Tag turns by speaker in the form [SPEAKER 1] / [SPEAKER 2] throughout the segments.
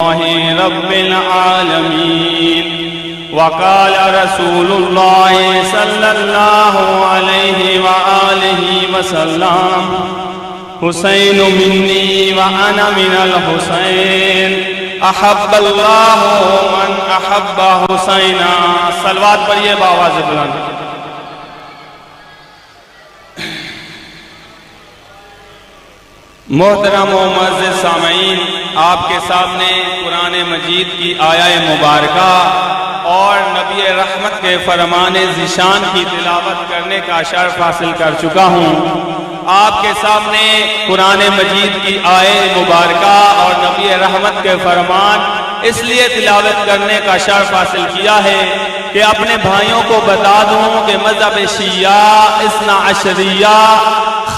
[SPEAKER 1] رب العالمين وقال رسول الله صلى الله عليه وآله وسلم حسين مني وأنا من الحسين احب اللہ من احب حسینا. صلوات پڑھیے بآواز بلند. محترم و معزز سامعین، آپ کے سامنے قرآن مجید کی آیہ مبارکہ اور نبی رحمت کے فرمان ذیشان کی تلاوت کرنے کا شرف حاصل کر چکا ہوں. آپ کے سامنے قرآن مجید کی آیہ مبارکہ اور نبی رحمت کے فرمان اس لیے تلاوت کرنے کا شرف حاصل کیا ہے کہ اپنے بھائیوں کو بتا دوں کہ مذہب شیعہ اثنا عشریہ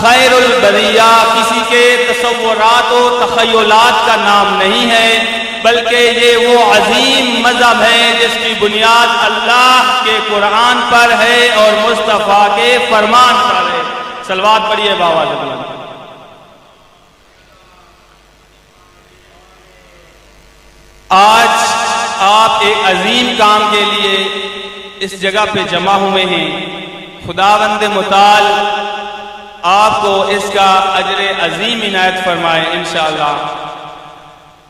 [SPEAKER 1] خیر البریہ کسی کے تصورات و تخیلات کا نام نہیں ہے، بلکہ یہ وہ عظیم مذہب ہے جس کی بنیاد اللہ کے قرآن پر ہے اور مصطفیٰ کے فرمان پر ہے. صلوات پڑھیے بآواز بلند. آج آپ ایک عظیم کام کے لیے اس جگہ پہ جمع ہوئے ہیں. خداوند متعال آپ کو اس کا اجر عظیم عنایت فرمائے انشاءاللہ.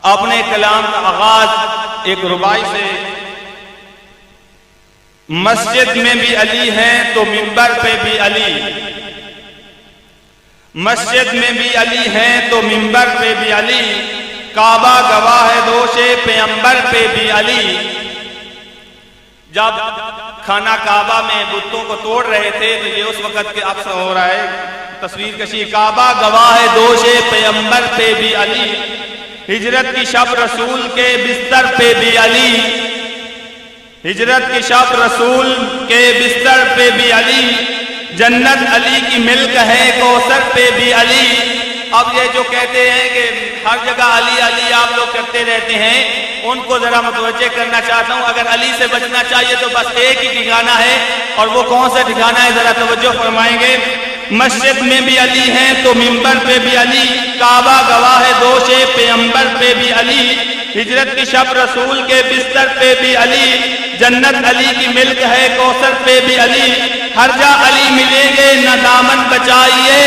[SPEAKER 1] اپنے کلام کا آغاز ایک ربائی سے، مسجد میں بھی علی ہیں تو منبر پہ بھی علی، مسجد میں بھی علی ہیں تو منبر پہ بھی علی، کعبہ گواہ ہے دوش پیغمبر پہ بھی علی. جب خانہ کعبہ میں بتوں کو توڑ رہے تھے تو یہ اس وقت کے عکس ہو رہا ہے، تصویر کشی. کعبہ گواہ ہے دوش پیغمبر پہ بھی علی، ہجرت کی شب رسول کے بستر پہ بھی علی، ہجرت کی شب رسول کے بستر پہ بھی علی، جنت علی کی ملک ہے کوثر پہ بھی علی. اب یہ جو کہتے ہیں کہ ہر جگہ علی علی آپ لوگ کرتے رہتے ہیں، ان کو ذرا متوجہ کرنا چاہتا ہوں. اگر علی سے بچنا چاہیے تو بس ایک ہی ٹھکانہ ہے، اور وہ کون سا ٹھکانہ ہے ذرا توجہ فرمائیں گے. مسجد میں بھی علی ہیں تو منبر پہ بھی علی، کعبہ گواہ ہے دوش پیغمبر پہ بھی علی، ہجرت کی شب رسول کے بستر پہ بھی علی، جنت علی کی ملک ہے کوثر پہ بھی علی. ہر جا علی ملیں گے نہ دامن بچائیے،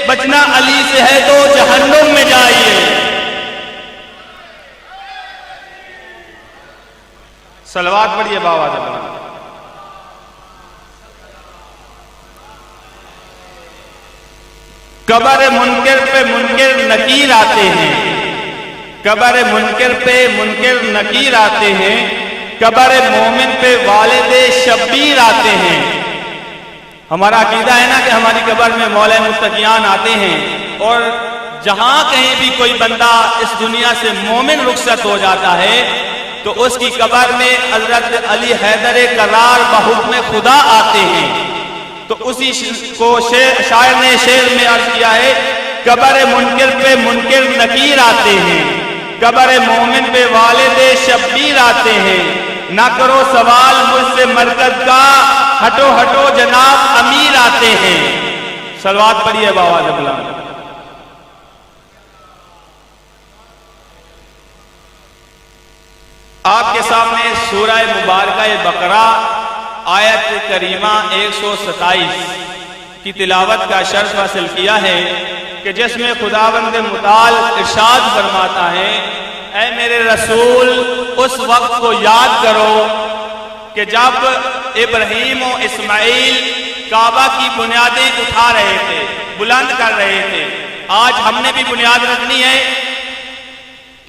[SPEAKER 1] بچنا علی سے ہے تو جہنم میں جائیے. صلوات پڑھیے بآواز بلند. قبر منکر پہ منکر نکیر آتے ہیں، قبر منکر پہ منکر نکیر آتے ہیں، قبر مومن پہ والد شبیر آتے ہیں. ہمارا عقیدہ ہے نا کہ ہماری قبر میں مولا متقیان آتے ہیں، اور جہاں کہیں بھی کوئی بندہ اس دنیا سے مومن رخصت ہو جاتا ہے تو اس کی قبر میں حضرت علی حیدر کرار بحکم خدا آتے ہیں. تو اسی کو شاعر نے شعر میں عرض کیا ہے، قبر منکر پہ منکر نکیر آتے ہیں، قبر مومن پہ والد شبیر آتے ہیں. نہ کرو سوال مجھ سے مرکز کا، ہٹو ہٹو جناب امیر آتے ہیں. صلوات پڑھیے بآواز بلند. آپ کے سامنے سورہ مبارکہ بقرہ آیت کریمہ 127 کی تلاوت کا شرف حاصل کیا ہے کہ جس میں خداوند متعال ارشاد فرماتا ہے، اے میرے رسول اس وقت کو یاد کرو کہ جب ابراہیم و اسماعیل کعبہ کی بنیادیں اٹھا رہے تھے، بلند کر رہے تھے. آج ہم نے بھی بنیاد رکھنی ہے،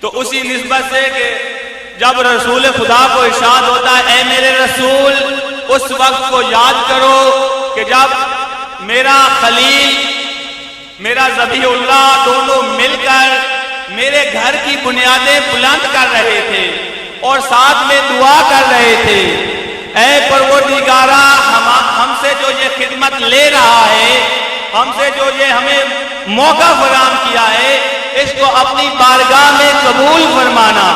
[SPEAKER 1] تو اسی نسبت سے کہ جب رسول خدا کو ارشاد ہوتا ہے اے میرے رسول اس وقت کو یاد کرو کہ جب میرا خلیل میرا ذبیح اللہ دونوں مل کر میرے گھر کی بنیادیں بلند کر رہے تھے اور ساتھ میں دعا کر رہے تھے، اے پروردگارہ ہم سے جو یہ خدمت لے رہا ہے، ہم سے جو یہ ہمیں موقع فراہم کیا ہے، اس کو اپنی بارگاہ میں قبول فرمانا.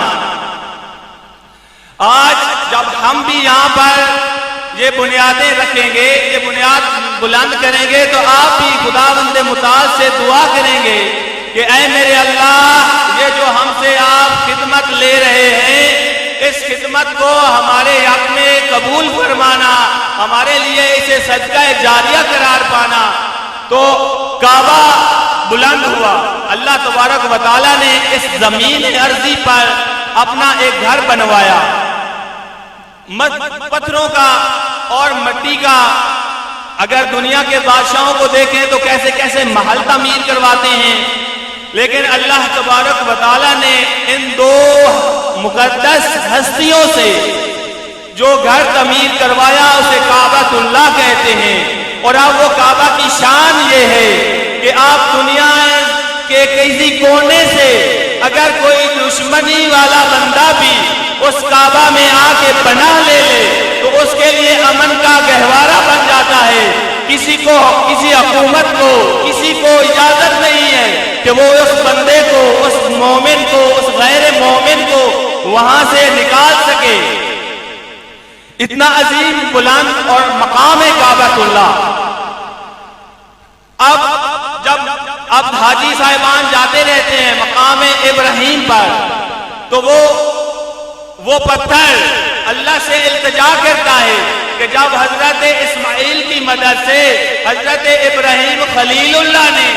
[SPEAKER 1] آج جب ہم بھی یہاں پر یہ بنیادیں رکھیں گے، یہ بنیاد بلند کریں گے، تو آپ بھی خداوند متعال سے دعا کریں گے کہ اے میرے اللہ یہ جو ہم سے آپ خدمت لے خدمت کو ہمارے حق میں قبول فرمانا، ہمارے لیے اسے صدقہ جاریہ قرار پانا، تو کعبہ بلند ہوا۔ اللہ تبارک و تعالیٰ نے اس زمین ارضی پر اپنا ایک گھر بنوایا، پتھروں کا اور مٹی کا۔ اگر دنیا کے بادشاہوں کو دیکھیں تو کیسے کیسے محل تعمیر کرواتے ہیں، لیکن اللہ تبارک و تعالیٰ نے ان دو مقدس ہستیوں سے جو گھر تعمیر کروایا اسے کعبۃ اللہ کہتے ہیں۔ اور اب وہ کعبہ کی شان یہ ہے کہ آپ دنیا کے کسی کونے سے اگر کوئی دشمنی والا بندہ بھی اس کعبہ میں آ کے پناہ لے لے تو اس کے لیے امن کا گہوارہ بن جاتا ہے۔ کسی حکومت کو کسی کو اجازت نہیں ہے کہ وہ اس بندے کو، اس مومن کو، اس غیر مومن کو وہاں سے نکال سکے۔ اتنا عظیم بلند اور مقام ہے کعبۃ اللہ۔ اب حاجی صاحبان جاتے رہتے ہیں مقام ابراہیم پر، تو وہ پتھر اللہ سے التجا کرتا ہے کہ جب حضرت اسماعیل کی مدد سے حضرت ابراہیم خلیل اللہ نے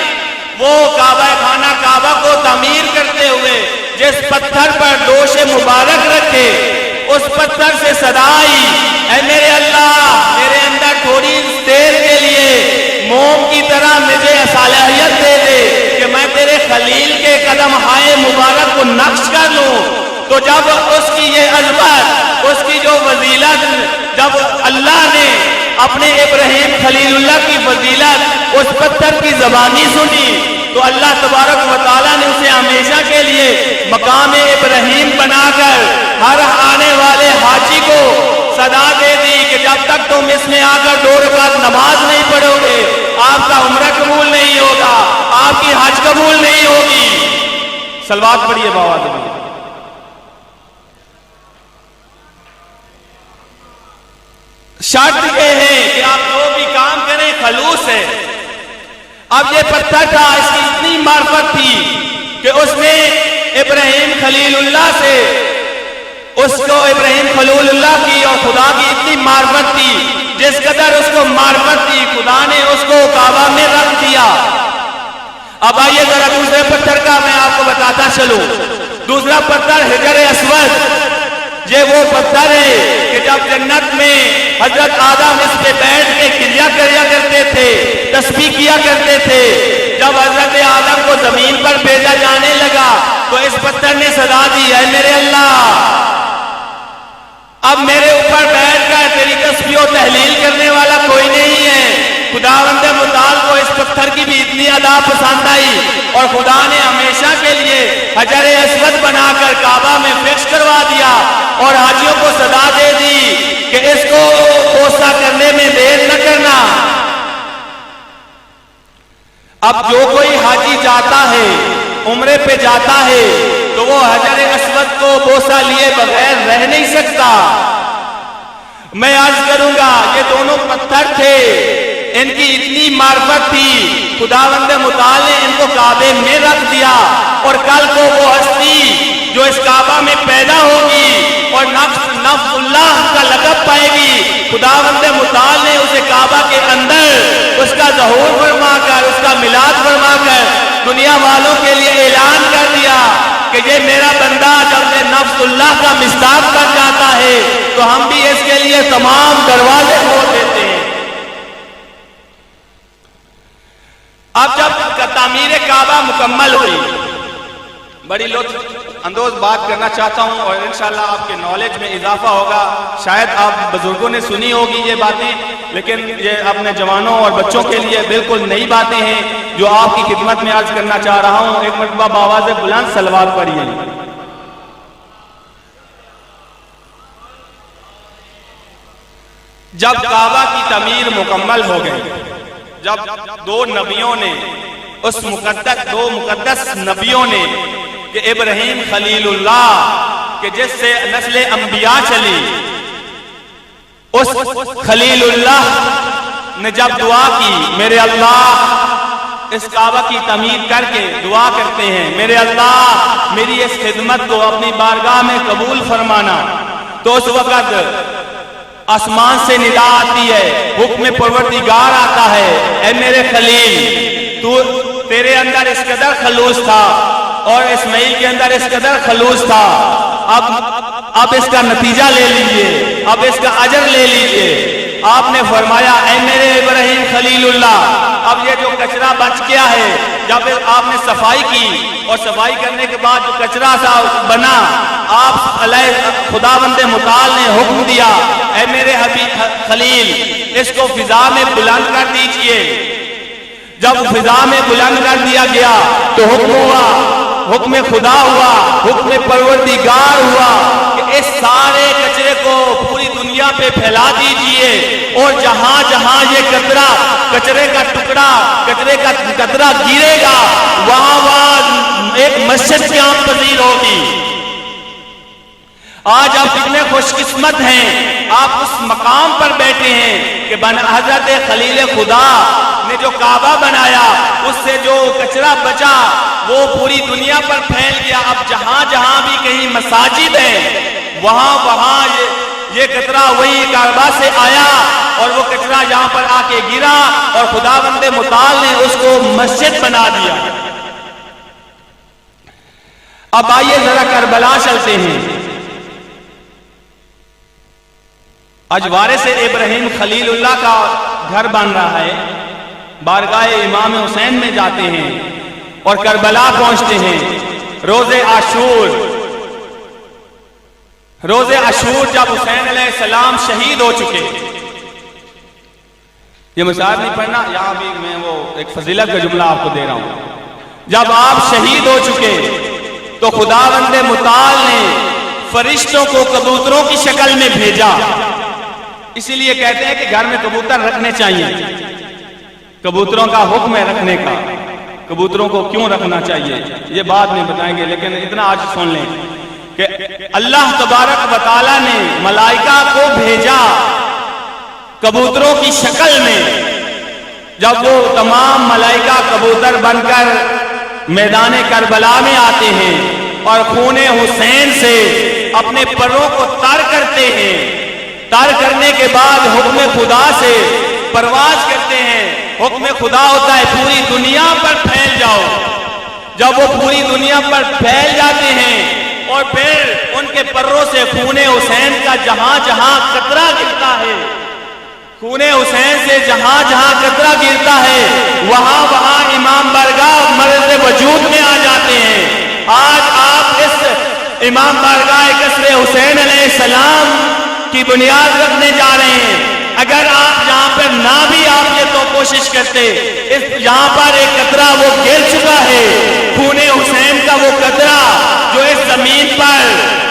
[SPEAKER 1] وہ خانہ کعبہ کو تعمیر کرتے ہوئے جس پتھر پر دوش مبارک رکھے، اس پتھر سے صدا آئی، اے میرے اللہ، میرے اندر تھوڑی دیر کے لیے موم کی طرح مجھے صلاحیت دے دے کہ میں تیرے خلیل کے قدم ہائے مبارک کو نقش کر لوں۔ تو جب اس کی یہ عظمت، اس کی جو فضیلت، جب اللہ نے اپنے ابراہیم خلیل اللہ کی فضیلت اس پتھر کی زبانی سنی تو اللہ تبارک و تعالیٰ نے اسے ہمیشہ کے لیے مقام ابراہیم بنا کر ہر آنے والے حاجی کو صدا دے دی کہ جب تک تم اس میں آ کر 2 رکعت نماز نہیں پڑھو گے آپ کا عمرہ قبول نہیں ہوگا، آپ کی حج قبول نہیں ہوگی۔ صلوات پڑھیے بابا دے۔ شرط یہ ہے کہ آپ جو بھی کام کریں خلوص ہے۔ اب یہ پتھر تھا، اس کی اتنی معرفت تھی کہ اس نے ابراہیم خلیل اللہ سے، اس کو ابراہیم خلیل اللہ کی اور خدا کی اتنی معرفت تھی، جس قدر اس کو معرفت تھی خدا نے اس کو کعبہ میں رکھ دیا۔ اب آئیے ذرا دوسرے پتھر کا میں آپ کو بتاتا چلوں۔ دوسرا پتھر حجر اسود، یہ وہ پتھر ہے کہ جب جنت میں حضرت آدم اس پہ بیٹھ کے کریا کرتے تھے، تسبیح کیا کرتے تھے، جب حضرت آدم کو زمین پر بھیجا جانے لگا تو اس پتھر نے صدا دی، اے میرے اللہ، اب میرے اوپر بیٹھ کر تیری تسبیح و تحلیل کرنے والا کوئی نہیں ہے۔ خداوند متعال کو اس پتھر کی بھی اتنی ادا پسند آئی اور خدا نے ہمیشہ کے لیے حجر اسود بنا کر کعبہ میں فکس کروا دیا اور حاجیوں کو صدا دے دی کہ اس کو بوسہ کرنے میں دیر نہ کرنا۔ اب جو کوئی حاجی جاتا ہے، عمرے پہ جاتا ہے، تو وہ حجر اسود کو بوسہ لیے بغیر رہ نہیں سکتا۔ میں عرض کروں گا یہ دونوں پتھر تھے، ان کی اتنی معرفت تھی، خداوند متعال نے ان کو کعبے میں رکھ دیا، اور کل کو وہ ہستی جو اس کعبہ میں پیدا ہوگی اور نفس اللہ کا لقب پائے گی، خداوند متعال نے اسے کعبہ کے اندر اس کا ظہور فرما کر، اس کا میلاد فرما کر دنیا والوں کے لیے اعلان کر دیا کہ یہ میرا بندہ جب یہ نفس اللہ کا مصداق بن جاتا ہے تو ہم بھی اس کے لیے تمام دروازے کھول دیتے ہیں۔ اب جب تعمیر کعبہ مکمل ہوئی، بڑی لطف اندوز بات کرنا چاہتا ہوں اور انشاءاللہ آپ کے نالج میں اضافہ ہوگا۔ شاید آپ بزرگوں نے سنی ہوگی یہ باتیں، لیکن یہ اپنے جوانوں اور بچوں کے لیے بالکل نئی باتیں ہیں جو آپ کی خدمت میں عرض کرنا چاہ رہا ہوں۔ ایک مرتبہ بآواز بلند صلوات پڑھیے۔ جب کعبہ کی تعمیر مکمل ہو گئی، جب دو مقدس نبیوں نے کہ ابراہیم خلیل اللہ کہ جس سے نسل انبیاء چلی، اس خلیل اللہ نے جب دعا کی، میرے اللہ اس کعبہ کی تعمیر کر کے دعا کرتے ہیں، میرے اللہ میری اس خدمت کو اپنی بارگاہ میں قبول فرمانا، تو اس وقت آسمان سے ندا آتی ہے، حکم پروردگار آتا ہے، اے میرے خلیل تیرے اندر اس قدر خلوص تھا اور اسماعیل کے اندر اس قدر خلوص تھا، اب اس کا نتیجہ لے لیجئے، اب اس کا اجر لے لیجئے۔ آپ نے فرمایا اے میرے ابراہیم خلیل اللہ، اب یہ جو کچرا بچ گیا ہے، جب آپ نے صفائی کی اور صفائی کرنے کے بعد جو کچرا سا بنا، آپ علیہ خداوند متعال نے حکم دیا اے میرے حبیب خلیل اس کو فضا میں بلند کر دیجئے۔ جب فضا میں بلند کر دیا گیا تو حکم ہوا، حکم خدا ہوا، حکم پروردگار ہوا کہ اس سارے کچرے کو پوری دنیا پہ پھیلا دیجئے، اور جہاں جہاں یہ قطرہ کچرے کا ٹکڑا کچرے کا قطرہ گرے گا وہاں ایک مسجد قیام پذیر ہوگی۔ آج آپ کتنے خوش قسمت ہیں، آپ اس مقام پر بیٹھے ہیں کہ حضرت خلیل خدا نے جو کعبہ بنایا اس سے جو کچرا بچا وہ پوری دنیا پر پھیل گیا۔ اب جہاں جہاں بھی کہیں مساجد ہیں وہاں یہ قطرہ وہی کعبہ سے آیا اور وہ کچرا یہاں پر آ کے گرا اور خداوند متعال نے اس کو مسجد بنا دیا۔ اب آئیے ذرا کربلا چلتے ہیں۔ آج وارث ابراہیم خلیل اللہ کا گھر بن رہا ہے، بارگاہ امام حسین میں جاتے ہیں اور کربلا پہنچتے ہیں۔ روز عاشور جب حسین علیہ السلام شہید ہو چکے، یہ مصحف نہیں پڑھنا، یہاں بھی میں وہ ایک فضیلت کا جملہ آپ کو دے رہا ہوں۔ جب آپ شہید ہو چکے تو خداوند متعال نے فرشتوں کو کبوتروں کی شکل میں بھیجا۔ اسی لیے کہتے ہیں کہ گھر میں کبوتر رکھنے چاہیے، کبوتروں کا حکم ہے رکھنے کا۔ کبوتروں کو کیوں رکھنا چاہیے یہ بعد میں بتائیں گے، لیکن اتنا آج سن لیں کہ اللہ تبارک و تعالیٰ نے ملائکہ کو بھیجا کبوتروں کی شکل میں۔ جب وہ تمام ملائکہ کبوتر بن کر میدان کربلا میں آتے ہیں اور خون حسین سے اپنے پروں کو تر کرتے ہیں، تر کرنے کے بعد حکم خدا سے پرواز کرتے ہیں۔ حکم خدا ہوتا ہے پوری دنیا پر پھیل جاؤ۔ جب وہ پوری دنیا پر پھیل جاتے ہیں اور پھر ان کے پروں سے خون حسین کا جہاں جہاں قطرہ گرتا ہے، خون حسین سے جہاں جہاں قطرہ گرتا ہے وہاں وہاں امام بارگاہ مرز وجود میں آ جاتے ہیں۔ آج آپ اس امام بارگاہ قصر حسین علیہ السلام کی بنیاد رکھنے جا رہے ہیں۔ اگر آپ یہاں پر نہ بھی آپ یہ تو کوشش کرتے، یہاں پر ایک قطرہ وہ گر چکا ہے، خون حسین کا وہ قطرہ جو اس زمین پر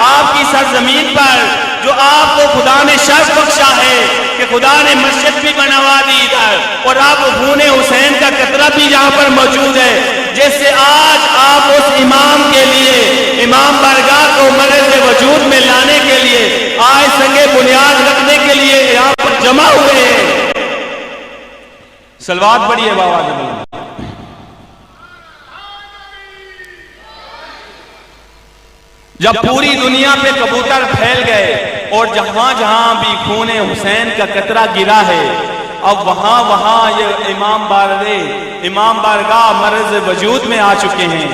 [SPEAKER 1] آپ کی سرزمین پر جو آپ کو خدا نے شرف بخشا ہے کہ خدا نے مسجد بھی بنوا دی ادھر، اور آپ خون حسین کا قطرہ بھی یہاں پر موجود ہے، جس سے آج آپ اس امام کے لیے امام بارگاہ کو مرز وجود میں لانے کے لیے آج سنگ بنیاد رکھنے کے لیے یہاں پر جمع ہوئے ہیں۔ صلوات پڑھیے بابا جب جب پوری دنیا پہ کبوتر پھیل گئے اور جہاں جہاں بھی خون حسین کا قطرہ گرا ہے اب وہاں وہاں یہ امام بارگاہ مرز وجود میں آ چکے ہیں۔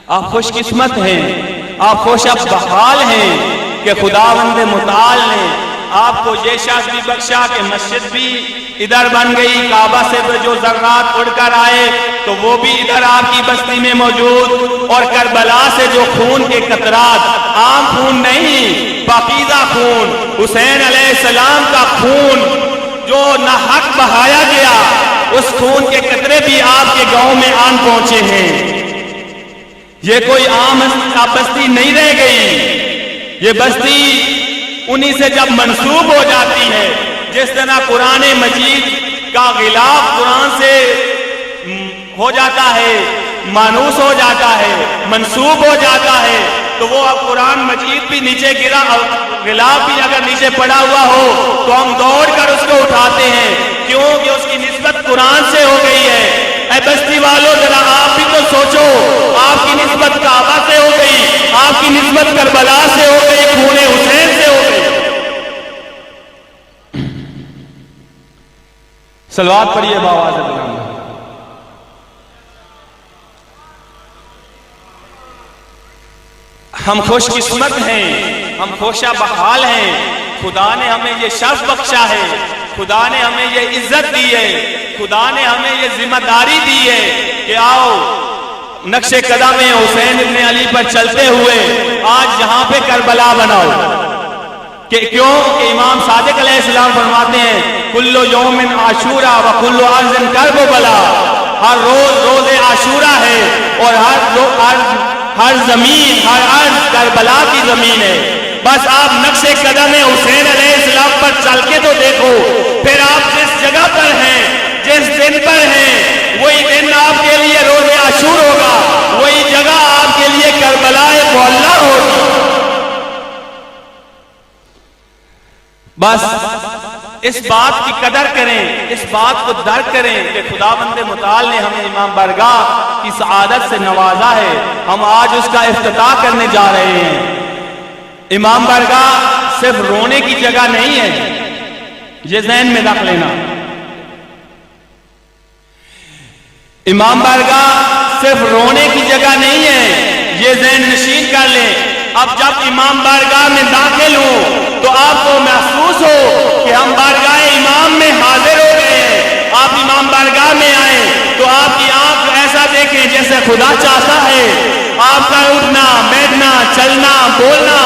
[SPEAKER 1] آپ خوش قسمت ہیں، آپ خوش بحال ہیں کہ خداوند متعال نے آپ کو یہ شرف بھی بخشا کہ مسجد بھی ادھر بن گئی، کعبہ سے جو ذرات اڑ کر آئے تو وہ بھی ادھر آپ کی بستی میں موجود، اور کربلا سے جو خون کے قطرات، عام خون نہیں، پاکیزہ خون، حسین علیہ السلام کا خون جو ناحق بہایا گیا، اس خون کے قطرے بھی آپ کے گاؤں میں آن پہنچے ہیں۔ یہ کوئی عام بستی نہیں رہ گئی، یہ بستی انہی سے جب منسوب ہو جاتی ہے، جس طرح قرآن مجید کا غلاف قرآن سے ہو جاتا ہے، مانوس ہو جاتا ہے، منسوب ہو جاتا ہے، تو وہ اب قرآن مجید بھی نیچے گرا، غلاف بھی اگر نیچے پڑا ہوا ہو تو ہم دوڑ کر اس کو اٹھاتے ہیں، کیونکہ اس کی نسبت قرآن سے ہو گئی ہے۔ اے بستی والوں ذرا آپ بھی تو سوچو، آپ کی نسبت کعبہ سے ہو گئی، آپ کی نسبت کربلا سے ہو گئی، خون حسین سے صلوات پڑھیے بآواز بلند۔ ہم خوش قسمت ہیں، ہم خوشا بحال ہیں، خدا نے ہمیں یہ شرف بخشا ہے، خدا نے ہمیں یہ عزت دی ہے، خدا نے ہمیں یہ ذمہ داری دی ہے کہ آؤ نقش قدم حسین ابن علی پر چلتے ہوئے آج یہاں پہ کربلا بناؤ۔ کہ کیوں کہ امام صادق علیہ السلام فرماتے ہیں کل یوم عاشورا و کل ارض کرب بلا، ہر روز روز عاشورا ہے اور ہر زمین ہر ارض کربلا کی زمین ہے۔ بس آپ نقش قدم حسین علیہ السلام پر چل کے تو دیکھو، پھر آپ جس جگہ پر ہیں جس دن پر ہیں وہی دن آپ کے لیے روز عاشور ہوگا، وہی جگہ آپ کے لیے کربلا معلیٰ ہوگی۔ بس اس بات کی قدر کریں، اس بات کو درک کریں کہ خداوند متعال نے ہمیں امام بارگاہ کی سعادت سے نوازا ہے، ہم آج اس کا افتتاح کرنے جا رہے ہیں۔ امام بارگاہ صرف رونے کی جگہ نہیں ہے، یہ ذہن میں رکھ لینا۔ امام بارگاہ صرف رونے کی جگہ نہیں ہے، یہ ذہن نشین کر لیں۔ اب جب امام بارگاہ میں داخل ہوں تو آپ کو محسوس ہو کہ ہم بارگاہ امام میں حاضر ہو گئے ہیں۔ آپ امام بارگاہ میں آئیں تو آپ کی آنکھ ایسا دیکھیں جیسے خدا چاہتا ہے، آپ کا اٹھنا بیٹھنا چلنا بولنا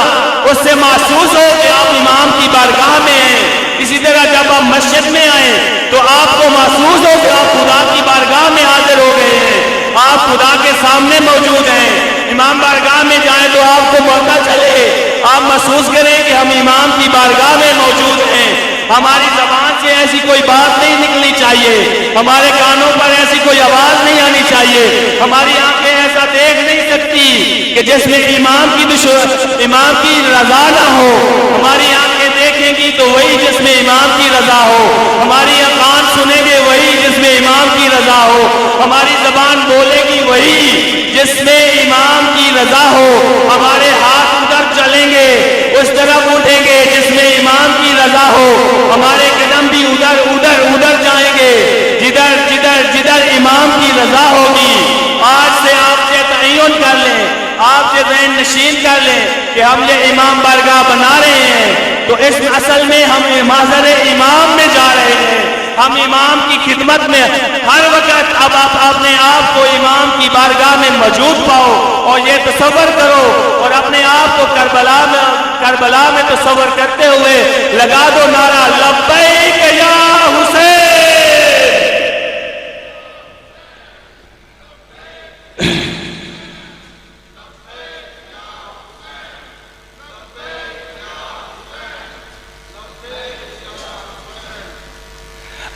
[SPEAKER 1] اس سے محسوس ہو کہ آپ امام کی بارگاہ میں ہیں۔ اسی طرح جب آپ مسجد میں آئیں تو آپ کو محسوس ہو کہ آپ خدا کی بارگاہ میں حاضر ہو گئے ہیں، آپ خدا کے سامنے موجود ہیں۔ امام بارگاہ میں جائیں تو آپ کو موقع چلے، آپ محسوس کریں کہ ہم امام کی بارگاہ میں موجود ہیں۔ ہماری زبان سے ایسی کوئی بات نہیں نکلنی چاہیے، ہمارے کانوں پر ایسی کوئی آواز نہیں آنی چاہیے، ہماری آنکھیں ایسا دیکھ نہیں سکتی کہ جس میں امام کی رضا نہ ہو۔ ہماری آنکھیں دیکھیں گی تو وہی جس میں امام کی رضا ہو، ہماری کان سنیں گے وہی جس میں امام کی رضا ہو، ہماری زبان بولے گی وہی جس میں امام کی رضا ہو، ہمارے ہاتھ ادھر چلیں گے اس طرف اٹھیں گے جس میں امام کی رضا ہو، ہمارے قدم بھی ادھر جائیں گے جدھر امام کی رضا ہوگی۔ آج سے آپ سے تعین کر لیں، آپ سے ذہن نشین کر لیں کہ ہم یہ امام بارگاہ بنا رہے ہیں تو اس اصل میں ہم محضر امام میں جا رہے ہیں، ہم امام کی خدمت میں ہر وقت اب آپ اپنے آپ کو امام کی بارگاہ میں موجود پاؤ اور یہ تصور کرو اور اپنے آپ کو کربلا میں تصور کرتے ہوئے لگا دو نعرہ لبیک یا حسین۔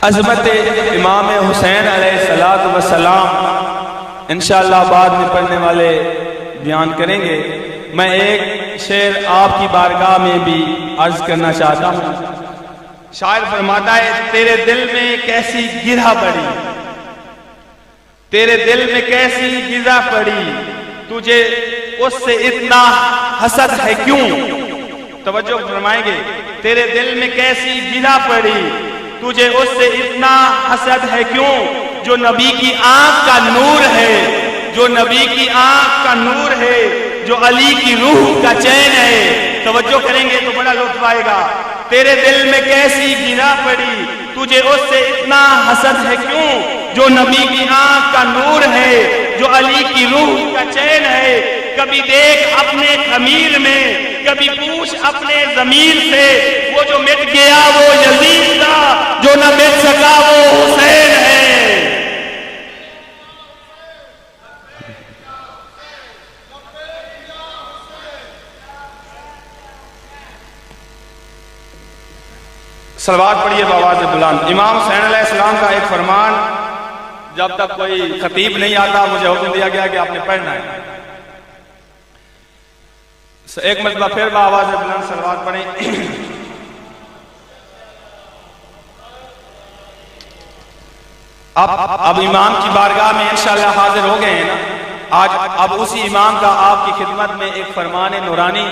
[SPEAKER 1] عظمت امام حسین علیہ السلام انشاءاللہ بعد میں پڑھنے والے بیان کریں گے۔ میں ایک شعر آپ کی بارگاہ میں بھی عرض کرنا چاہتا ہوں۔ شاعر فرماتا ہے تیرے دل میں کیسی گرہ پڑی، تیرے دل میں کیسی گرہ پڑی، تجھے اس سے اتنا حسد ہے کیوں؟ توجہ فرمائیں گے، تیرے دل میں کیسی گرہ پڑی، تجھے اس سے اتنا حسد ہے کیوں؟ جو نبی کی آنکھ کا نور ہے، جو نبی کی آنکھ کا نور ہے، جو علی کی روح کا چین ہے۔ توجہ کریں گے تو بڑا لطف آئے گا۔ تیرے دل میں کیسی گرہ پڑی، تجھے اس سے اتنا حسد ہے کیوں؟ جو نبی کی آنکھ کا نور ہے، جو علی کی روح کا چین ہے۔ کبھی دیکھ اپنے خمیر میں، کبھی پوچھ اپنے ضمیر سے، وہ جو مٹ گیا وہ یزید تھا، جو نہ مٹ سکا وہ حسین ہے۔ صلوات پڑھیے بآواز بلند۔ امام حسین علیہ السلام کا ایک فرمان، جب تک کوئی خطیب نہیں آتا مجھے حکم دیا گیا کہ آپ نے پڑھنا ہے۔ ایک مرتبہ پھر بآواز بلند صلوات پڑھیں۔ اب امام کی بارگاہ میں انشاءاللہ حاضر ہو گئے ہیں نا آج۔ اب اسی امام کا آپ کی خدمت میں ایک فرمان نورانی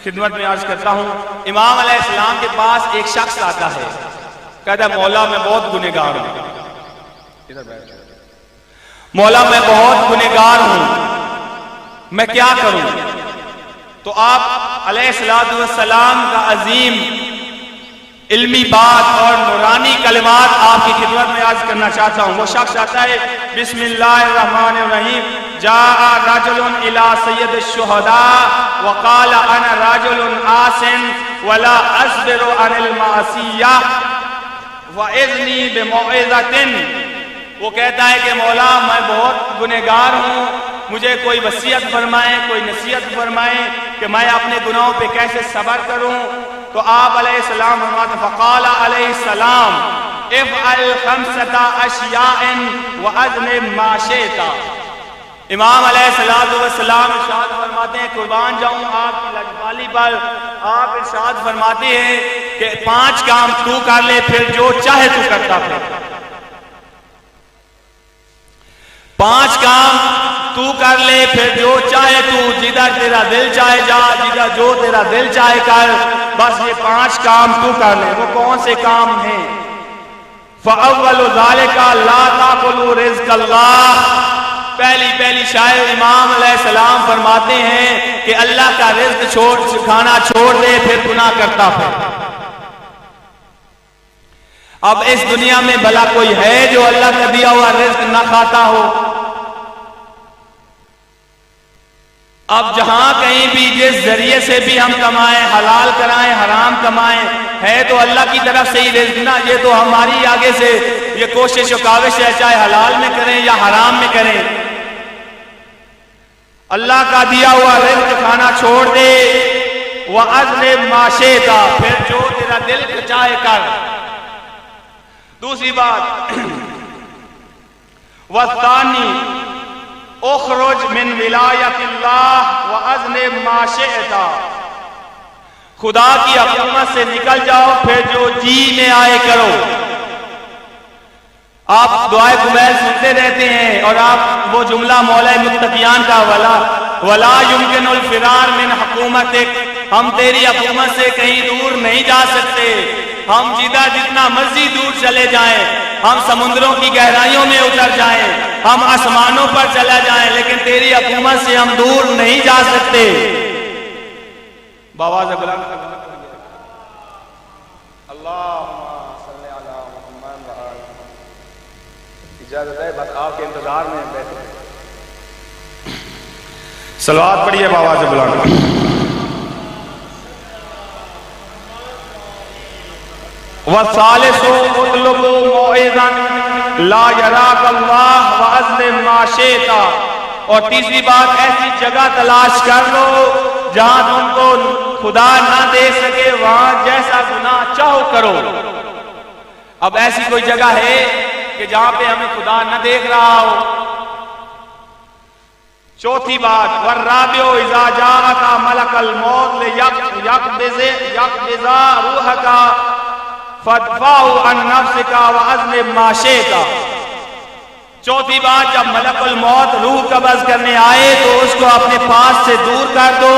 [SPEAKER 1] خدمت میں عرض کرتا ہوں۔ امام علیہ السلام کے پاس ایک شخص آتا ہے، کہتا ہے مولا میں بہت گنہگار ہوں، ادھر بیٹھ، مولا میں بہت گنہگار ہوں، میں کیا کروں؟ تو آپ علیہ السلام کا عظیم علمی بات اور نورانی کلمات آپ کی خدمت میں عرض کرنا چاہتا ہوں۔ وہ شخص آتا ہے، بسم اللہ الرحمن الرحیم، جاء رجل الى سید الشہداء وقال انا رجل آسن ولا اصبر عن المعصیہ وَإِذْنِي بِمَوْعِظَةٍ، وہ کہتا ہے کہ مولا میں بہت گنہگار ہوں، مجھے کوئی وصیت فرمائیں، کوئی نصیحت فرمائیں کہ میں اپنے گناہوں پہ کیسے صبر کروں۔ تو آپ علیہ السلام فرماتے فقال علیہ السلام افعل 5 اشیاء واذنب ما شئت۔ امام علیہ السلام ارشاد فرماتے ہیں، قربان جاؤں آپ کی لجپالی پر، آپ ارشاد فرماتے ہیں کہ 5 کام تو کر لے، پھر جو چاہے تو کرتا پھر۔ 5 کام تو کر لے، پھر جو چاہے تو، جدھر تیرا دل چاہے جا، جدھر جو تیرا دل چاہے کر، بس یہ 5 کام تو کر لے۔ وہ کون سے کام ہیں؟ فَأَوَّلُ ذَلِكَ لَا تَأْكُلُوا رِزْقَ اللَّهِ، پہلی شاعر امام علیہ السلام فرماتے ہیں کہ اللہ کا رزق کھانا چھوڑ دے، پھر گناہ کرتا پھر۔ اب اس دنیا میں بھلا کوئی ہے جو اللہ کا دیا ہوا رزق نہ کھاتا ہو؟ اب جہاں کہیں بھی جس ذریعے سے بھی ہم کمائیں، حلال کرائیں حرام کمائیں، ہے تو اللہ کی طرف سے ہی رزق نا، یہ تو ہماری آگے سے یہ کوشش و کاوش ہے، چاہے حلال میں کریں یا حرام میں کریں۔ اللہ کا دیا ہوا رزق کھانا چھوڑ دے، وَأَذْنِبْ مَا شِئْتَ، پھر جو تیرا دل چاہے کر۔ دوسری بات، وَالثَّانِي اخرج من ولایت اللہ وَأَذْنِبْ مَا شِئْتَ، خدا کی حکومت سے نکل جاؤ، پھر جو جی میں آئے کرو۔ آپ دعائے قبیل سنتے رہتے ہیں، اور آپ وہ جملہ مولا متقیان کا وَلَا يُمْكِنُ الْفِرَارُ مِنْ حُکُومَتِكَ، ہم تیری حکومت سے کہیں دور نہیں جا سکتے، ہم جتنا مرضی دور چلے جائیں، ہم سمندروں کی گہرائیوں میں اتر جائیں، ہم آسمانوں پر چلا جائیں، لیکن تیری حکومت سے ہم دور نہیں جا سکتے۔ باواز بلند اللہم صلی علی محمد و آل محمد۔ اجازت ہے، بس آپ کے انتظار میں بیٹھے، صلوات پڑھیے باواز بلند۔ وَالثَّالِثُ اُطْلُبُ مَوْعِظًا لَا يَرَاكَ اللَّهُ وَأَذْنِبْ مَا شِئْتَ، اور تیسری بات، ایسی جگہ تلاش کر لو جہاں تم کو خدا نہ دیکھ سکے، وہاں جیسا گناہ چاہو کرو۔ اب ایسی کوئی جگہ ہے کہ جہاں پہ ہمیں خدا نہ دیکھ رہا ہو؟ چوتھی بات، وَالرَّابِعُ اِذَا جَاءَكَ مَلَكَ الْمَوْتِ لِيَقْبِضَ رُوحَكَ فَادْفَعْهُ عَنْ نَفْسِكَ وَأَذْنِبْ مَا شِئْتَ۔ چوتھی بات، جب ملک الموت روح قبض کرنے آئے تو اس کو اپنے پاس سے دور کر دو،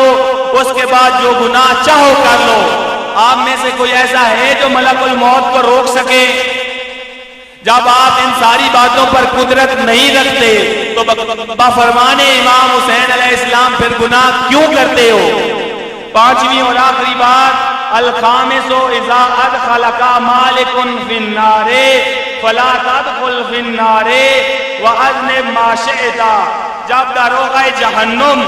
[SPEAKER 1] اس کے بعد جو گناہ چاہو کر لو۔ آپ میں سے کوئی ایسا ہے جو ملک الموت کو روک سکے؟ جب آپ ان ساری باتوں پر قدرت نہیں رکھتے تو بفرمان امام حسین علیہ السلام پھر گناہ کیوں کرتے ہو؟ پانچویں اور آخری بات، الخامس اذا ادخلک مالک فی النار فلا تدخل فی النار واذنب ما شئت، جب داروغہ جہنم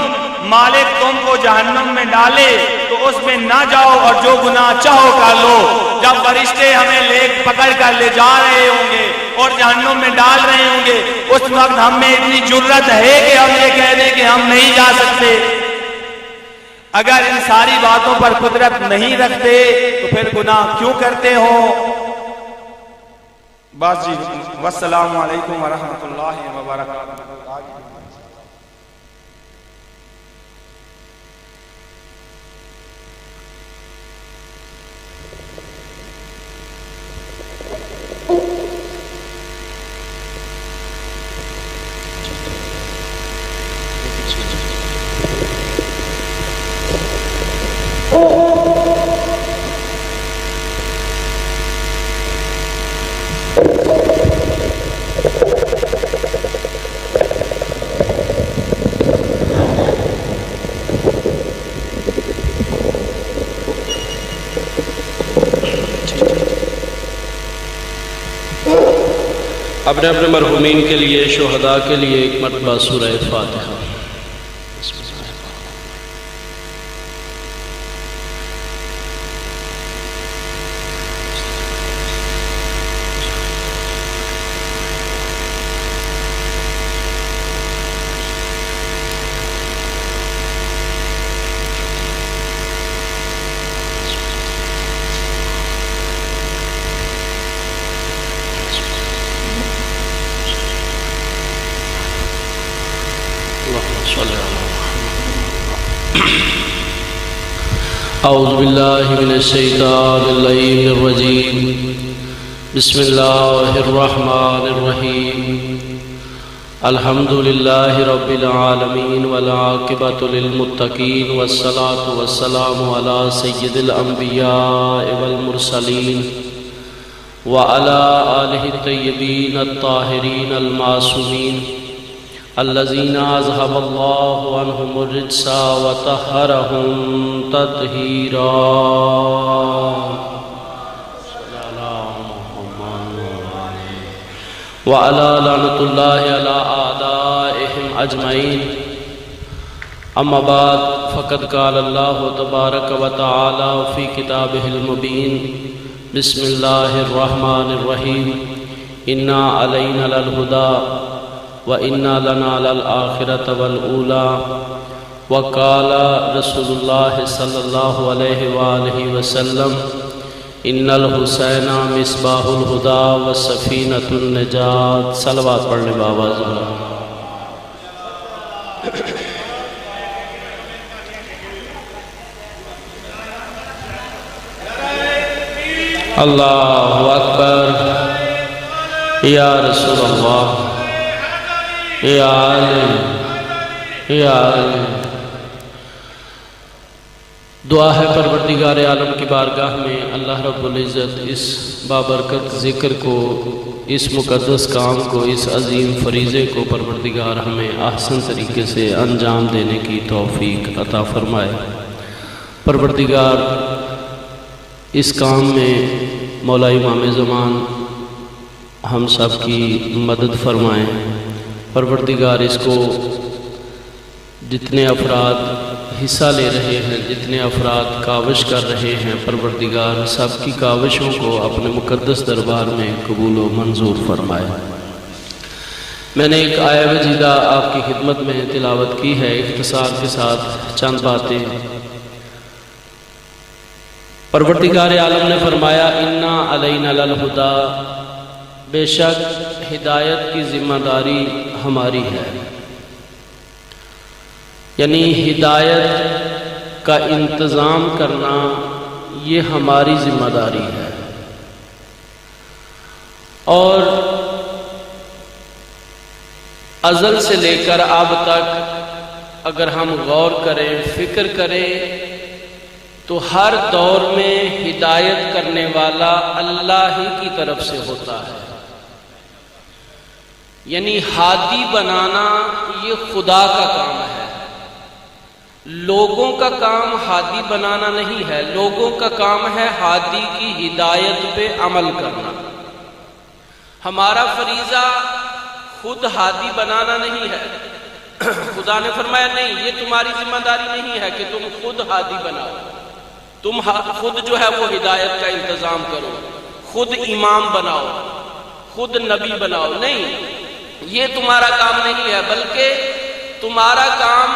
[SPEAKER 1] مالک تم کو جہنم میں ڈالے تو اس میں نہ جاؤ اور جو گناہ چاہو کر لو۔ جب فرشتے ہمیں لے پکڑ کر لے جا رہے ہوں گے اور جہنم میں ڈال رہے ہوں گے، اس وقت ہم میں اتنی جرت ہے کہ ہم یہ کہہ دیں کہ ہم نہیں جا سکتے؟ اگر ان ساری باتوں پر قدرت نہیں رکھتے تو پھر گناہ کیوں کرتے ہو؟ بس جی، والسلام علیکم ورحمۃ اللہ وبرکاتہ۔
[SPEAKER 2] اپنے اپنے مرحومین کے لیے، شہداء کے لیے ایک مرتبہ سورہ فاتحہ۔ اعوذ باللہ من الشیطان اللعین الرجیم، بسم اللہ الرحمن الرحیم، الحمد للہ رب العالمین والعاقبۃ للمتقین والصلاة والسلام علی سید الانبیاء والمرسلین وعلی آلہ الطیبین الطاہرین المعصومین الذین اذھب اللہ عنہم الرجس وطہرہم تطہیرا۔ وعلی لعنۃ اللہ علی اعدائہم اجمعین۔ اما بعد فقد قال اللہ تبارک وتعالی فی کتابہ المبین، بسم اللہ الرحمن الرحیم، انا علینا للہدی وَإِنَّا لَنَا لَلْآخِرَةَ وَالْأُولَى۔ وقال رسول اللہ صلی اللہ علیہ وآلہ وسلم، ان الحسین مصباح الہدی وسفینۃ النجات۔ صلوات پڑھنے بابا ضرور۔ اللہ اکبر، یا رسول اللہ، یا عالم، یا عالم۔ دعا ہے پروردگار عالم کی بارگاہ میں اللہ رب العزت اس بابرکت ذکر کو، اس مقدس کام کو، اس عظیم فریضے کو پروردگار ہمیں احسن طریقے سے انجام دینے کی توفیق عطا فرمائے۔ پروردگار اس کام میں مولا امام زمان ہم سب کی مدد فرمائیں۔ پروردگار اس کو جتنے افراد حصہ لے رہے ہیں، جتنے افراد کاوش کر رہے ہیں، پروردگار سب کی کاوشوں کو اپنے مقدس دربار میں قبول و منظور فرمائے۔ میں نے ایک آیہ وجیدہ آپ کی خدمت میں تلاوت کی ہے، اختصار کے ساتھ چند باتیں۔ پروردگار عالم نے فرمایا، انا علینا للہدی، بے شک ہدایت کی ذمہ داری ہماری ہے، یعنی ہدایت کا انتظام کرنا یہ ہماری ذمہ داری ہے۔ اور ازل سے لے کر اب تک اگر ہم غور کریں، فکر کریں، تو ہر دور میں ہدایت کرنے والا اللہ ہی کی طرف سے ہوتا ہے، یعنی ہادی بنانا یہ خدا کا کام ہے۔ لوگوں کا کام ہادی بنانا نہیں ہے، لوگوں کا کام ہے ہادی کی ہدایت پہ عمل کرنا۔ ہمارا فریضہ خود ہادی بنانا نہیں ہے۔ خدا نے فرمایا نہیں، یہ تمہاری ذمہ داری نہیں ہے کہ تم خود ہادی بناؤ، تم خود جو ہے وہ ہدایت کا انتظام کرو، خود امام بناؤ، خود نبی بناؤ۔ نہیں، یہ تمہارا کام نہیں ہے، بلکہ تمہارا کام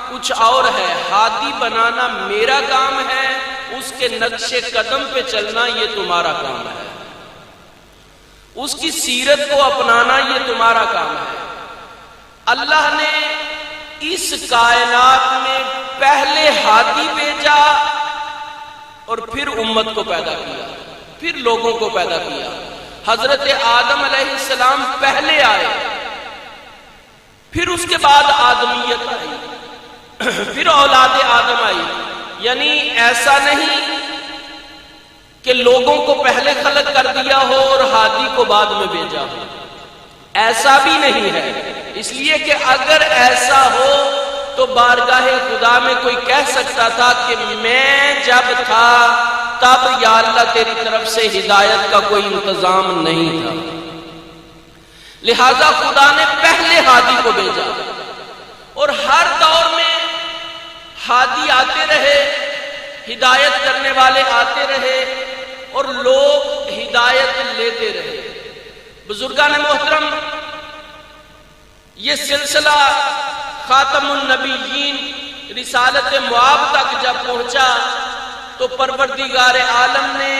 [SPEAKER 2] کچھ اور ہے۔ ہادی بنانا میرا کام ہے، اس کے نقش قدم پہ چلنا یہ تمہارا کام ہے، اس کی سیرت کو اپنانا یہ تمہارا کام ہے۔ اللہ نے اس کائنات میں پہلے ہادی بھیجا اور پھر امت کو پیدا کیا، پھر لوگوں کو پیدا کیا۔ حضرت آدم علیہ السلام پہلے آئے، پھر اس کے بعد آدمیت آئی، پھر اولاد آدم آئی۔ یعنی ایسا نہیں کہ لوگوں کو پہلے خلق کر دیا ہو اور ہادی کو بعد میں بھیجا ہو، ایسا بھی نہیں ہے۔ اس لیے کہ اگر ایسا ہو تو بارگاہ خدا میں کوئی کہہ سکتا تھا کہ میں جب تھا تب یا اللہ تیری طرف سے ہدایت کا کوئی انتظام نہیں تھا۔ لہذا خدا نے پہلے ہادی کو بھیجا، اور ہر دور میں ہادی آتے رہے، ہدایت کرنے والے آتے رہے، اور لوگ ہدایت لیتے رہے۔ بزرگان محترم، یہ سلسلہ خاتم النبیین رسالت معاب تک جب پہنچا تو پروردگار عالم نے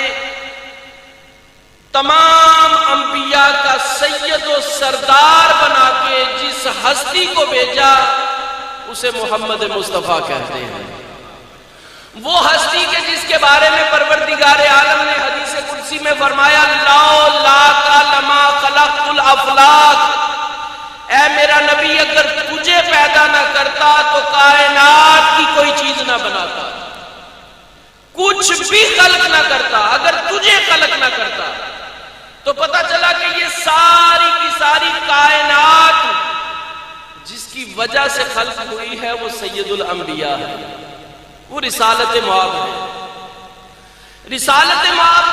[SPEAKER 2] تمام انبیاء کا سید و سردار بنا کے جس ہستی کو بھیجا اسے محمد مصطفیٰ کہتے ہیں۔ وہ ہستی کے جس کے بارے میں پروردگار عالم نے حدیث قدسی میں فرمایا لولا لما خلقت الافلاک، اے میرا نبی اگر تجھے پیدا نہ کرتا تو کائنات کی کوئی چیز نہ بناتا، کچھ بھی خلق نہ کرتا، اگر تجھے خلق نہ کرتا۔ تو پتہ چلا کہ یہ ساری کی ساری کائنات جس کی وجہ سے خلق ہوئی ہے وہ سید الانبیاء ہے، وہ رسالت معاب ہے۔ رسالت معاب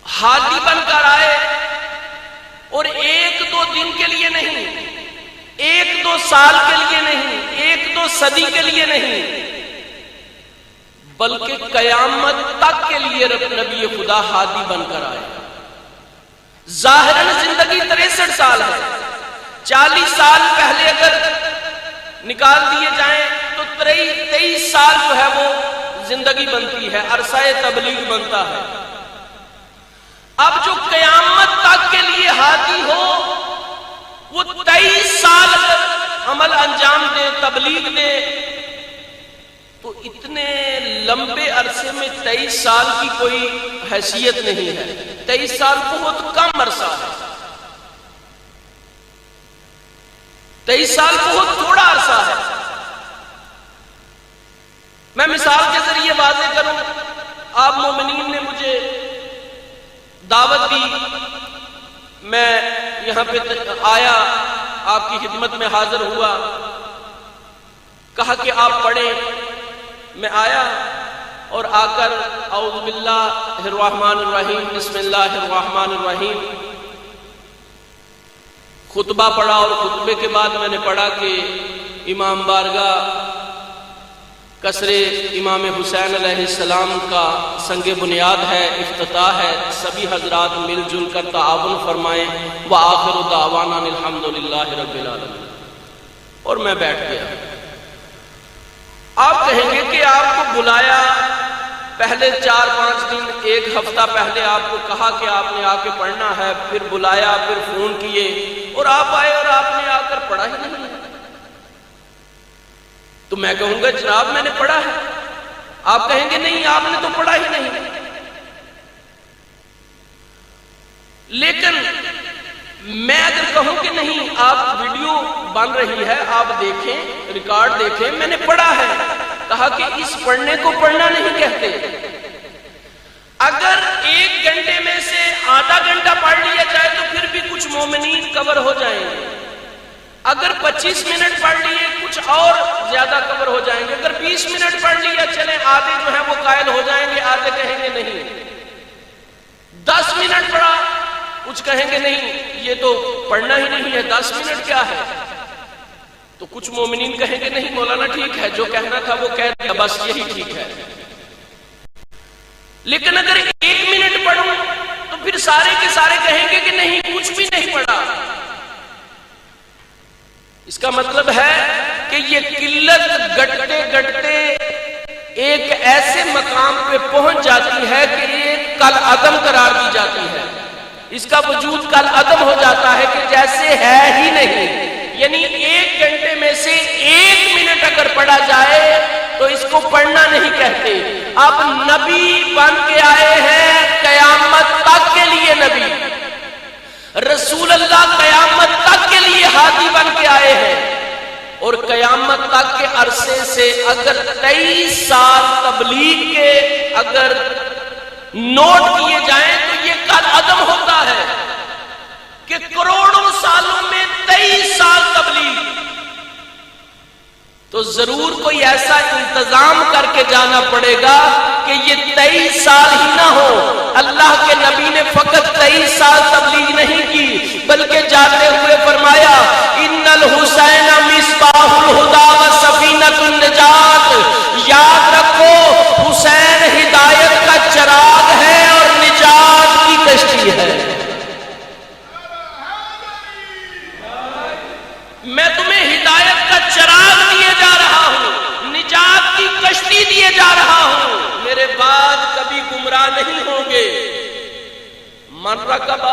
[SPEAKER 2] ہادی بن کر آئے، اور ایک دو دن کے لیے نہیں، ایک دو سال کے لیے نہیں، ایک دو صدی کے لیے نہیں، بلکہ قیامت تک کے لیے نبی خدا ہادی بن کر آئے۔ ظاہراً زندگی 63 سال ہے، 40 سال پہلے اگر نکال دیے جائیں تو 23 سال جو ہے وہ زندگی بنتی ہے، عرصہ تبلیغ بنتا ہے۔ اب جو قیامت تک کے لیے ہادی ہو وہ 23 سال اگر عمل انجام دے، تبلیغ دے، تو اتنے لمبے عرصے میں 23 سال کی کوئی حیثیت نہیں ہے۔ 23 سال بہت کم عرصہ ہے، 23 سال بہت تھوڑا عرصہ ہے۔ میں مثال کے ذریعے واضح کروں، آپ مومنین نے مجھے دعوت دی، میں یہاں پہ آیا، آپ کی خدمت میں حاضر ہوا، کہا کہ آپ پڑھیں، میں آیا اور آ کر اعوذ باللہ الرحمن الرحیم بسم اللہ الرحمن الرحیم خطبہ پڑھا، اور خطبے کے بعد میں نے پڑھا کہ امام بارگاہ قصر امام حسین علیہ السلام کا سنگ بنیاد ہے، افتتاح ہے، سبھی حضرات مل جل کر تعاون فرمائیں، وآخر دعوانا الحمدللہ رب العالمین، اور میں بیٹھ گیا۔ آپ کہیں گے کہ آپ کو بلایا پہلے 4-5 دن، ایک ہفتہ پہلے آپ کو کہا کہ آپ نے آ کے پڑھنا ہے، پھر بلایا، پھر فون کیے، اور آپ آئے اور آپ نے آ کر پڑھا ہی نہیں ہے، تو میں کہوں گا جناب میں نے پڑھا ہے۔ آپ کہیں گے نہیں آپ نے تو پڑھا ہی نہیں۔ لیکن میں اگر کہوں کہ نہیں آپ ویڈیو بن رہی ہے، آپ دیکھیں، ریکارڈ دیکھیں، میں نے پڑھا ہے، کہا کہ اس پڑھنے کو پڑھنا نہیں کہتے۔ اگر 1 گھنٹے میں سے آدھا گھنٹہ پڑھ لیا جائے تو پھر بھی کچھ مومنین کور ہو جائیں گے، اگر 25 منٹ پڑھ لیے کچھ اور زیادہ کور ہو جائیں گے، اگر 20 منٹ پڑھ لیا چلیں آدھے جو ہیں وہ قائل ہو جائیں گے، آدھے کہیں گے نہیں، 10 منٹ پڑھا کچھ کہیں گے نہیں یہ تو پڑھنا ہی نہیں ہے، 10 منٹ کیا ہے، تو کچھ مومنین کہیں گے نہیں مولانا ٹھیک ہے، جو کہنا تھا وہ کہہ دیا، بس یہی ٹھیک ہے۔ لیکن اگر 1 منٹ پڑھوں تو پھر سارے کے سارے کہیں گے کہ نہیں کچھ بھی نہیں پڑھا۔ اس کا مطلب ہے کہ یہ قلت گھٹتے گھٹتے ایک ایسے مقام پہ پہنچ جاتی ہے کہ یہ کل عدم قرار دی جاتی ہے، اس کا وجود کل عدم ہو جاتا ہے کہ جیسے ہے ہی نہیں۔ یعنی 1 گھنٹے میں سے 1 منٹ اگر پڑھا جائے تو اس کو پڑھنا نہیں کہتے۔ اب نبی بن کے آئے ہیں قیامت تک کے لیے، نبی رسول اللہ قیامت تک کے لیے ہادی بن کے آئے ہیں، اور قیامت تک کے عرصے سے اگر 23 سال تبلیغ کے اگر نوٹ کیے جائیں تو یہ کل عدم ہوتا ہے کہ کروڑوں سالوں میں 23 سال تبلیغ، تو ضرور کوئی ایسا انتظام کر کے جانا پڑے گا کہ یہ 23 سال ہی نہ ہو. اللہ کے نبی نے فقط 23 سال تبلیغ نہیں کی، بلکہ جاتے ہوئے فرمایا ان الحسین مصباح الہدی و سفینۃ النجات. یاد رکھو حسین ہدایت کا چراغ ہے اور نجات کی کشتی ہے. میں تمہیں ہدایت کا چراغ دیے جا رہا ہوں، نجات کی کشتی دیے جا رہا ہوں. میرے بعد کبھی گمراہ نہیں ہوں گے. من رکب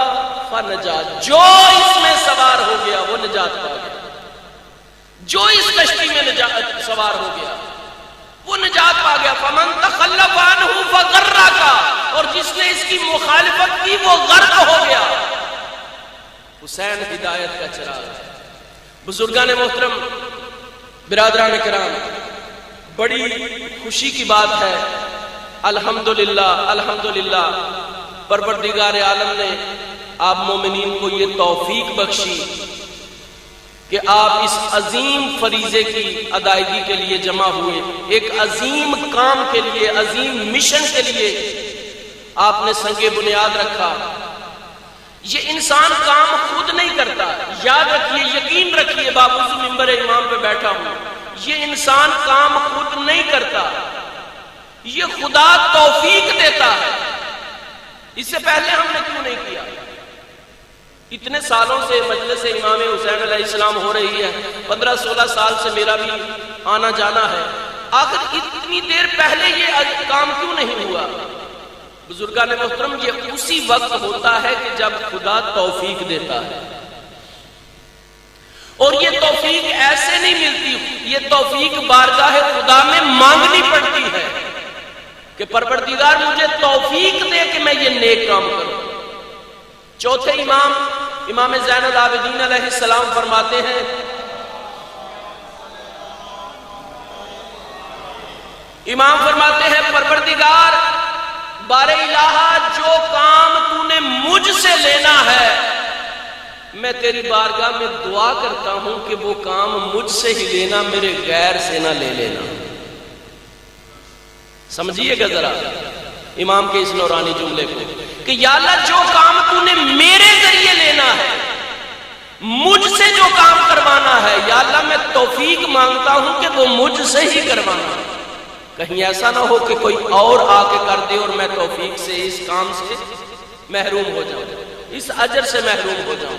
[SPEAKER 2] فنجات، جو اس میں سوار ہو گیا وہ نجات پا گیا. جو اس کشتی میں سوار ہو گیا وہ نجات پا گیا. فمن تخلف عنہ فغرق، اور جس نے اس کی مخالفت کی وہ غرق ہو گیا. حسین ہدایت کا چراغ ہے. بزرگان محترم، برادران کرام، بڑی خوشی کی بات ہے. الحمدللہ الحمدللہ پروردگار عالم نے آپ مومنین کو یہ توفیق بخشی کہ آپ اس عظیم فریضے کی ادائیگی کے لیے جمع ہوئے. ایک عظیم کام کے لیے، عظیم مشن کے لیے آپ نے سنگ بنیاد رکھا. یہ انسان کام خود نہیں کرتا. یاد رکھیے، یقین رکھیے، بابوزی ممبر امام پہ بیٹھا ہوں، یہ انسان کام خود نہیں کرتا، یہ خدا توفیق دیتا ہے. اس سے پہلے ہم نے کیوں نہیں کیا؟ اتنے سالوں سے مجلس امام حسین علیہ السلام ہو رہی ہے، 15-16 سال سے میرا بھی آنا جانا ہے. آخر اتنی دیر پہلے یہ کام کیوں نہیں ہوا؟ بزرگان محترم، یہ اسی وقت ہوتا ہے کہ جب خدا توفیق دیتا ہے. اور یہ توفیق ایسے نہیں ملتی، یہ توفیق بارگاہ خدا میں مانگنی پڑتی ہے کہ پروردگار مجھے توفیق دے کہ میں یہ نیک کام کروں. چوتھے امام زین العابدین علیہ السلام فرماتے ہیں، امام فرماتے ہیں پروردگار بارے الہ، جو کام تو نے مجھ سے لینا ہے میں تیری بارگاہ میں دعا کرتا ہوں کہ وہ کام مجھ سے ہی لینا، میرے غیر سے نہ لے لینا. سمجھیے گا ذرا امام کے اس نورانی جملے کو کہ یا اللہ جو کام تو نے میرے ذریعے لینا ہے، مجھ سے جو کام کروانا ہے، یا اللہ میں توفیق مانگتا ہوں کہ وہ مجھ سے ہی کروانا. کہیں ایسا نہ ہو کہ کوئی اور آ کے کر دے اور میں توفیق سے، اس کام سے محروم ہو جاؤں، اس اجر سے محروم ہو جاؤں.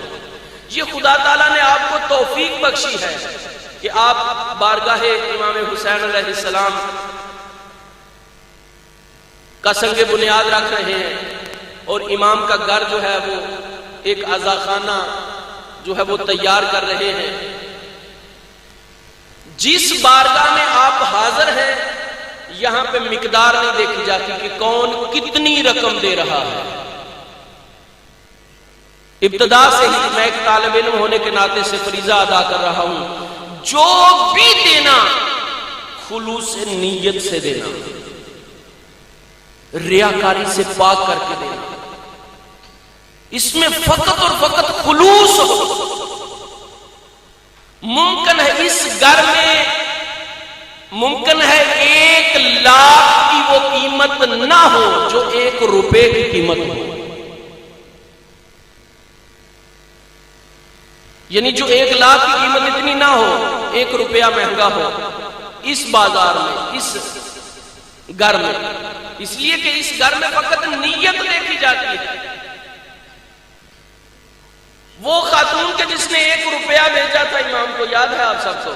[SPEAKER 2] یہ خدا تعالیٰ نے آپ کو توفیق بخشی ہے کہ آپ بارگاہ امام حسین علیہ السلام کا سنگ بنیاد رکھ رہے ہیں، اور امام کا گھر جو ہے وہ ایک عزاخانہ جو ہے وہ تیار کر رہے ہیں. جس بارگاہ میں آپ حاضر ہیں یہاں پہ مقدار نہیں دیکھی جاتی کہ کون کتنی رقم دے رہا ہے. ابتدا سے ہی میں ایک طالب علم ہونے کے ناطے سے فریضہ ادا کر رہا ہوں، جو بھی دینا خلوص نیت سے دینا، ریاکاری سے پاک کر کے دینا. اس میں فقط اور فقط خلوص ہو. ممکن ہے اس گھر میں ممکن ہے 1 لاکھ کی وہ قیمت نہ ہو جو 1 روپے کی قیمت ہو. یعنی جو 1 لاکھ کی قیمت اتنی نہ ہو، 1 روپیہ مہنگا ہو اس بازار میں، اس گھر میں. اس لیے کہ اس گھر میں فقط نیت دیکھی جاتی ہے. وہ خاتون کے جس نے 1 روپیہ بھیجا تھا امام کو، یاد ہے آپ سب کو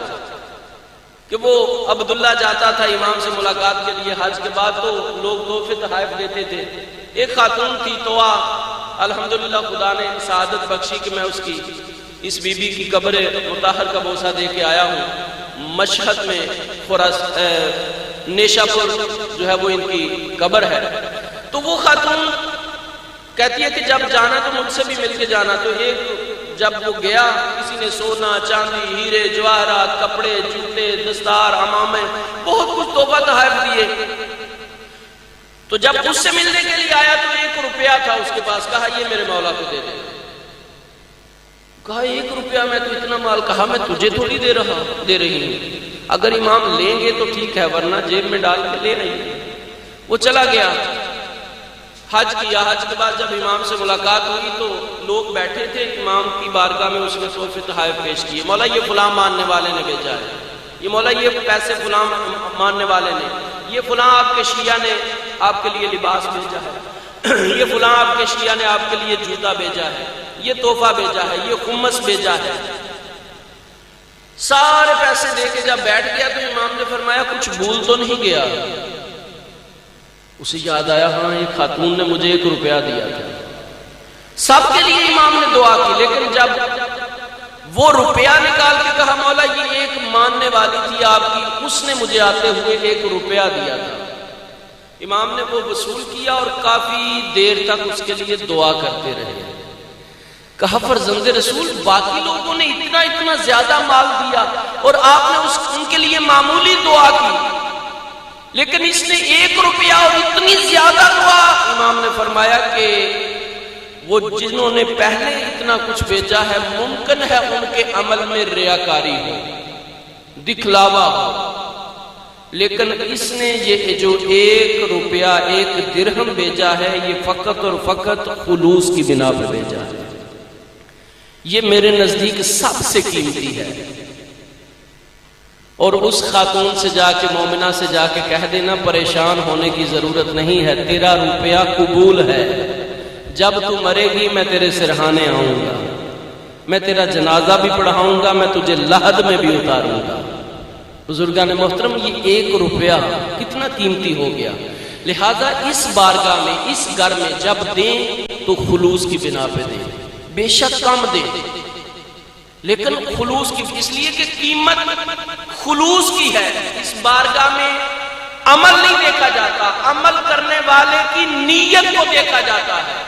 [SPEAKER 2] کہ وہ عبداللہ جاتا تھا امام سے ملاقات کے لیے حج کے بعد، تو لوگ تحفے تحائف دیتے تھے. ایک خاتون تھی توآ، الحمدللہ خدا نے سعادت بخشی کہ میں اس کی اس بی بی کی قبر مطہر کا بوسہ دے کے آیا ہوں. مشہد میں نیشا پور جو ہے وہ ان کی قبر ہے. تو وہ خاتون کہتی ہے کہ جب جانا تو مجھ سے بھی مل کے جانا. تو جب وہ گیا، کسی نے سونا چاندی ہیرے جواہرات کپڑے جوتے دستار عمامے بہت کچھ تحفہ تحائف دیے. تو جب اس سے ملنے کے لیے آیا تو 1 روپیہ تھا اس کے پاس. کہا یہ میرے مولا کو دے دے. کہا 1 روپیہ میں تو اتنا مال، کہا میں تجھے تھوڑی دے رہی ہوں. اگر امام لیں گے تو ٹھیک ہے، ورنہ جیب میں ڈال کے لے آئیے۔ وہ چلا گیا، حج کیا۔ حج کے بعد جب امام سے ملاقات ہوئی تو لوگ بیٹھے تھے امام کی بارگاہ میں، اس نے تحفے تحائف پیش کیے، مولا یہ فلاں ماننے والے نے بھیجا ہے، یہ مولا یہ پیسے فلاں ماننے والے نے، یہ فلاں آپ کے شیعہ نے آپ کے لیے لباس بھیجا ہے، یہ فلاں آپ کے شیعہ نے آپ کے لیے جوتا بھیجا ہے، یہ تحفہ بھیجا ہے، یہ خمس بھیجا ہے۔ سارے پیسے دے کے جب بیٹھ گیا تو امام نے فرمایا کچھ بھول تو نہیں گیا؟ اسے یاد آیا، ہاں یہ خاتون نے مجھے 1 روپیہ دیا تھا۔ سب کے لیے امام نے دعا کی، لیکن جب وہ روپیہ نکال کے کہا مولا یہ ایک ماننے والی تھی آپ کی، اس نے مجھے آتے ہوئے 1 روپیہ دیا تھا، امام نے وہ وصول کیا اور کافی دیر تک اس کے لیے دعا کرتے رہے۔ کہا فرزند رسول باقی لوگوں نے اتنا زیادہ مال دیا اور آپ نے ان کے لیے معمولی دعا کی، لیکن اس نے 1 روپیہ اور اتنی زیادہ دعا۔ امام نے فرمایا کہ وہ جنہوں نے پہلے اتنا کچھ بھیجا ہے ممکن ہے ان کے عمل میں ریاکاری ہو، دکھلاوا ہو، لیکن اس نے یہ جو 1 روپیہ 1 درہم بھیجا ہے یہ فقط اور فقط خلوص کی بنا پر بھیجا ہے، یہ میرے نزدیک سب سے قیمتی ہے۔ اور اس خاتون سے جا کے، مومنہ سے جا کے کہہ دینا پریشان ہونے کی ضرورت نہیں ہے، تیرا روپیہ قبول ہے، جب تو مرے گی میں تیرے سرہانے آؤں گا، میں تیرا جنازہ بھی پڑھاؤں گا، میں تجھے لحد میں بھی اتاروں گا۔ بزرگان محترم یہ 1 روپیہ کتنا قیمتی ہو گیا، لہذا اس بارگاہ میں، اس گھر میں جب دیں تو خلوص کی بنا پہ دیں، بے شک کم دیں لیکن خلوص کی، اس لیے کہ قیمت خلوص کی ہے۔ اس بارگاہ میں عمل نہیں دیکھا جاتا، عمل کرنے والے کی نیت کو دیکھا جاتا ہے۔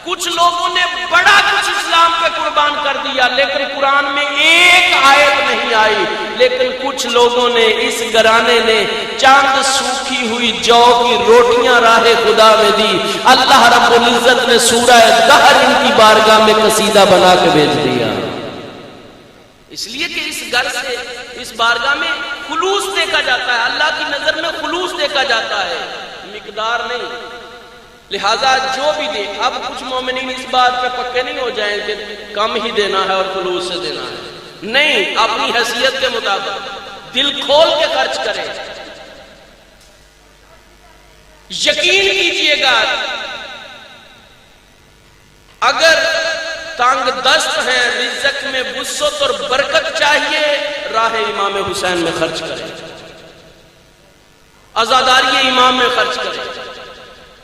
[SPEAKER 2] کچھ لوگوں نے بڑا کچھ اسلام پہ قربان کر دیا لیکن قرآن میں ایک آیت نہیں آئی، لیکن کچھ لوگوں نے، اس گھرانے نے چاند سوکھی ہوئی جو کی روٹیاں راہ خدا میں دی، اللہ رب العزت نے سورہ دہر ان کی بارگاہ میں قصیدہ بنا کے بھیج دیا۔ اس لیے کہ اس گھر سے، اس بارگاہ میں خلوص دیکھا جاتا ہے، اللہ کی نظر میں خلوص دیکھا جاتا ہے، مقدار نہیں۔ لہذا جو بھی دے، اب کچھ مومنین اس بات پہ پکے نہیں ہو جائیں کہ کم ہی دینا ہے اور خلوص سے دینا ہے، نہیں، اپنی حیثیت کے مطابق دل کھول کے خرچ کریں۔ یقین کیجئے گا اگر تنگ دست ہیں، رزق میں وسعت اور برکت چاہیے، راہ امام حسین میں خرچ کریں، عزاداری امام میں خرچ کریں۔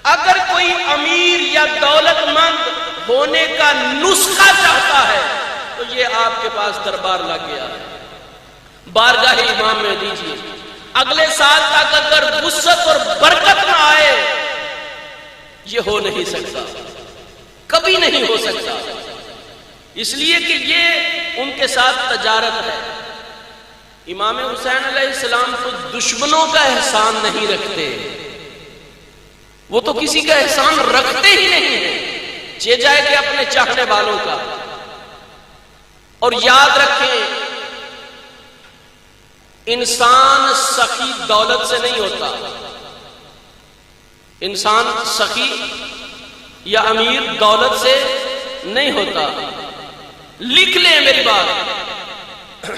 [SPEAKER 2] اگر کوئی امیر یا دولت مند ہونے کا نسخہ چاہتا ہے تو یہ آپ کے پاس دربار لگ گیا ہے، بارگاہ امام میں دیجیے۔ اگلے سال تک اگر وسعت اور برکت نہ آئے، یہ ہو نہیں سکتا، کبھی نہیں ہو سکتا، اس لیے کہ یہ ان کے ساتھ تجارت ہے۔ امام حسین علیہ السلام تو دشمنوں کا احسان نہیں رکھتے، وہ تو کسی کا احسان رکھتے ہی نہیں ہیں، یہ جائے کہ اپنے چاہنے والوں کا۔ اور یاد رکھیں انسان سخی دولت سے نہیں ہوتا، انسان سخی یا امیر دولت سے نہیں ہوتا، لکھ لیں میری بات،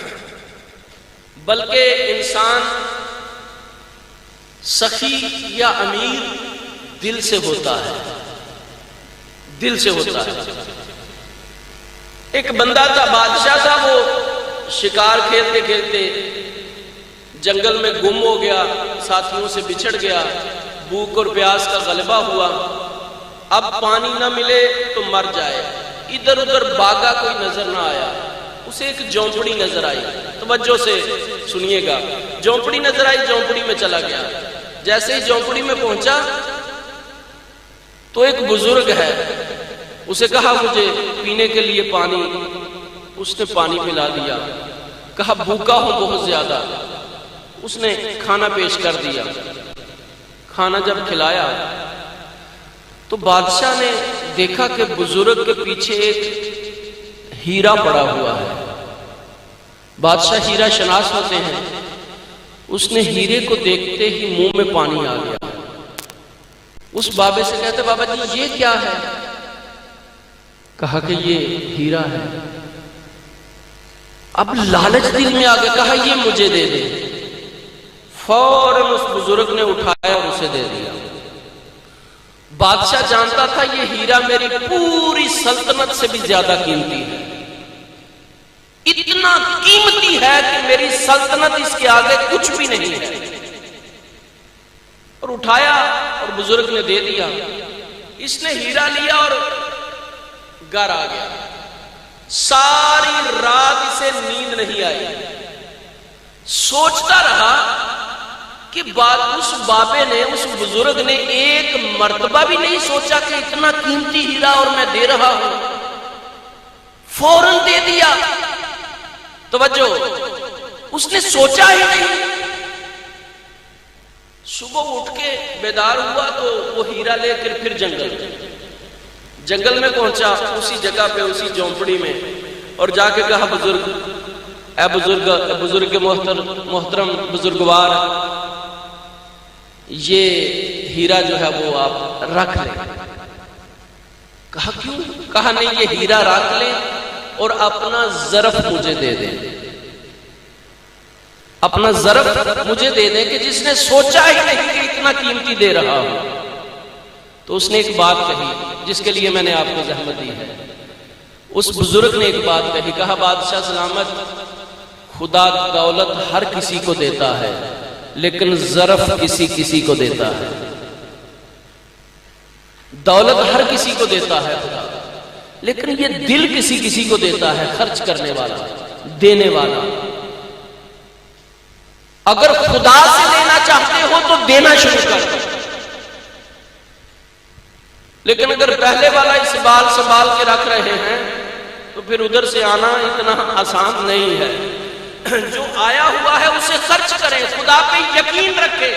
[SPEAKER 2] بلکہ انسان سخی یا امیر دل سے ہوتا ہے، دل سے ہوتا ہے۔ ایک بندہ تھا، بادشاہ تھا، وہ شکار کھیلتے کھیلتے جنگل میں گم ہو گیا، ساتھیوں سے بچھڑ گیا، بھوک اور پیاس کا غلبہ ہوا، اب پانی نہ ملے تو مر جائے، ادھر ادھر بھاگا، کوئی نظر نہ آیا، اسے ایک جھونپڑی نظر آئی، توجہ سے سنیے گا، جھونپڑی نظر آئی، جھونپڑی میں چلا گیا، جیسے ہی جھونپڑی میں پہنچا تو ایک بزرگ ہے، اسے کہا مجھے پینے کے لیے پانی، اس نے پانی پلا دیا، کہا بھوکا ہوں بہت زیادہ، اس نے کھانا پیش کر دیا، کھانا جب کھلایا تو بادشاہ نے دیکھا کہ بزرگ کے پیچھے ایک ہیرا پڑا ہوا ہے، بادشاہ ہیرا شناس ہوتے ہیں، اس نے ہیرے کو دیکھتے ہی منہ میں پانی آ گیا. اس بابے سے کہتے بابا جی یہ کیا ہے؟ کہا کہ یہ ہیرا ہے. اب لالچ دل میں آ گیا، کہا یہ مجھے دے دے. فوراً اس بزرگ نے اٹھایا اور اسے دے دیا. بادشاہ جانتا تھا یہ ہیرا میری پوری سلطنت سے بھی زیادہ قیمتی ہے، اتنا قیمتی ہے کہ میری سلطنت اس کے آگے کچھ بھی نہیں ہے. اور اٹھایا اور بزرگ نے دے دیا. اس نے ہیرا لیا اور گھر آ گیا. ساری رات اسے نیند نہیں آئی. سوچتا رہا کہ اس بابے نے، اس بزرگ نے ایک مرتبہ بھی نہیں سوچا کہ اتنا قیمتی ہیرا اور میں دے رہا ہوں. فوراً دے دیا. توجہ، اس نے سوچا ہی نہیں. صبح اٹھ کے بیدار ہوا تو وہ ہیرا لے کر پھر جنگل میں پہنچا، اسی جگہ پہ اسی جھونپڑی میں، اور جا کے کہا بزرگ، اے بزرگ محترم بزرگوار، یہ ہیرا جو ہے وہ آپ رکھ لیں. کہا کیوں؟ کہا نہیں، یہ ہیرا رکھ لیں اور اپنا ظرف مجھے دے دیں. اپنا ظرف مجھے دے دیں کہ جس نے سوچا ہی نہیں کہ اتنا قیمتی دے رہا ہوں. تو اس نے ایک بات کہی جس کے لیے میں نے آپ کو زحمت دی ہے. اس بزرگ نے ایک بات کہی، کہا بادشاہ سلامت، خدا دولت ہر کسی کو دیتا ہے لیکن ظرف کسی کو دیتا ہے. دولت ہر کسی کو دیتا ہے خدا، لیکن یہ دل کسی کو دیتا ہے، خرچ کرنے والا، دینے والا. اگر خدا سے لینا چاہتے ہو تو دینا شروع کر دو، لیکن اگر پہلے والا اس بال سنبھال کے رکھ رہے ہیں تو پھر ادھر سے آنا اتنا آسان نہیں ہے. جو آیا ہوا ہے اسے خرچ کریں، خدا پہ یقین رکھیں،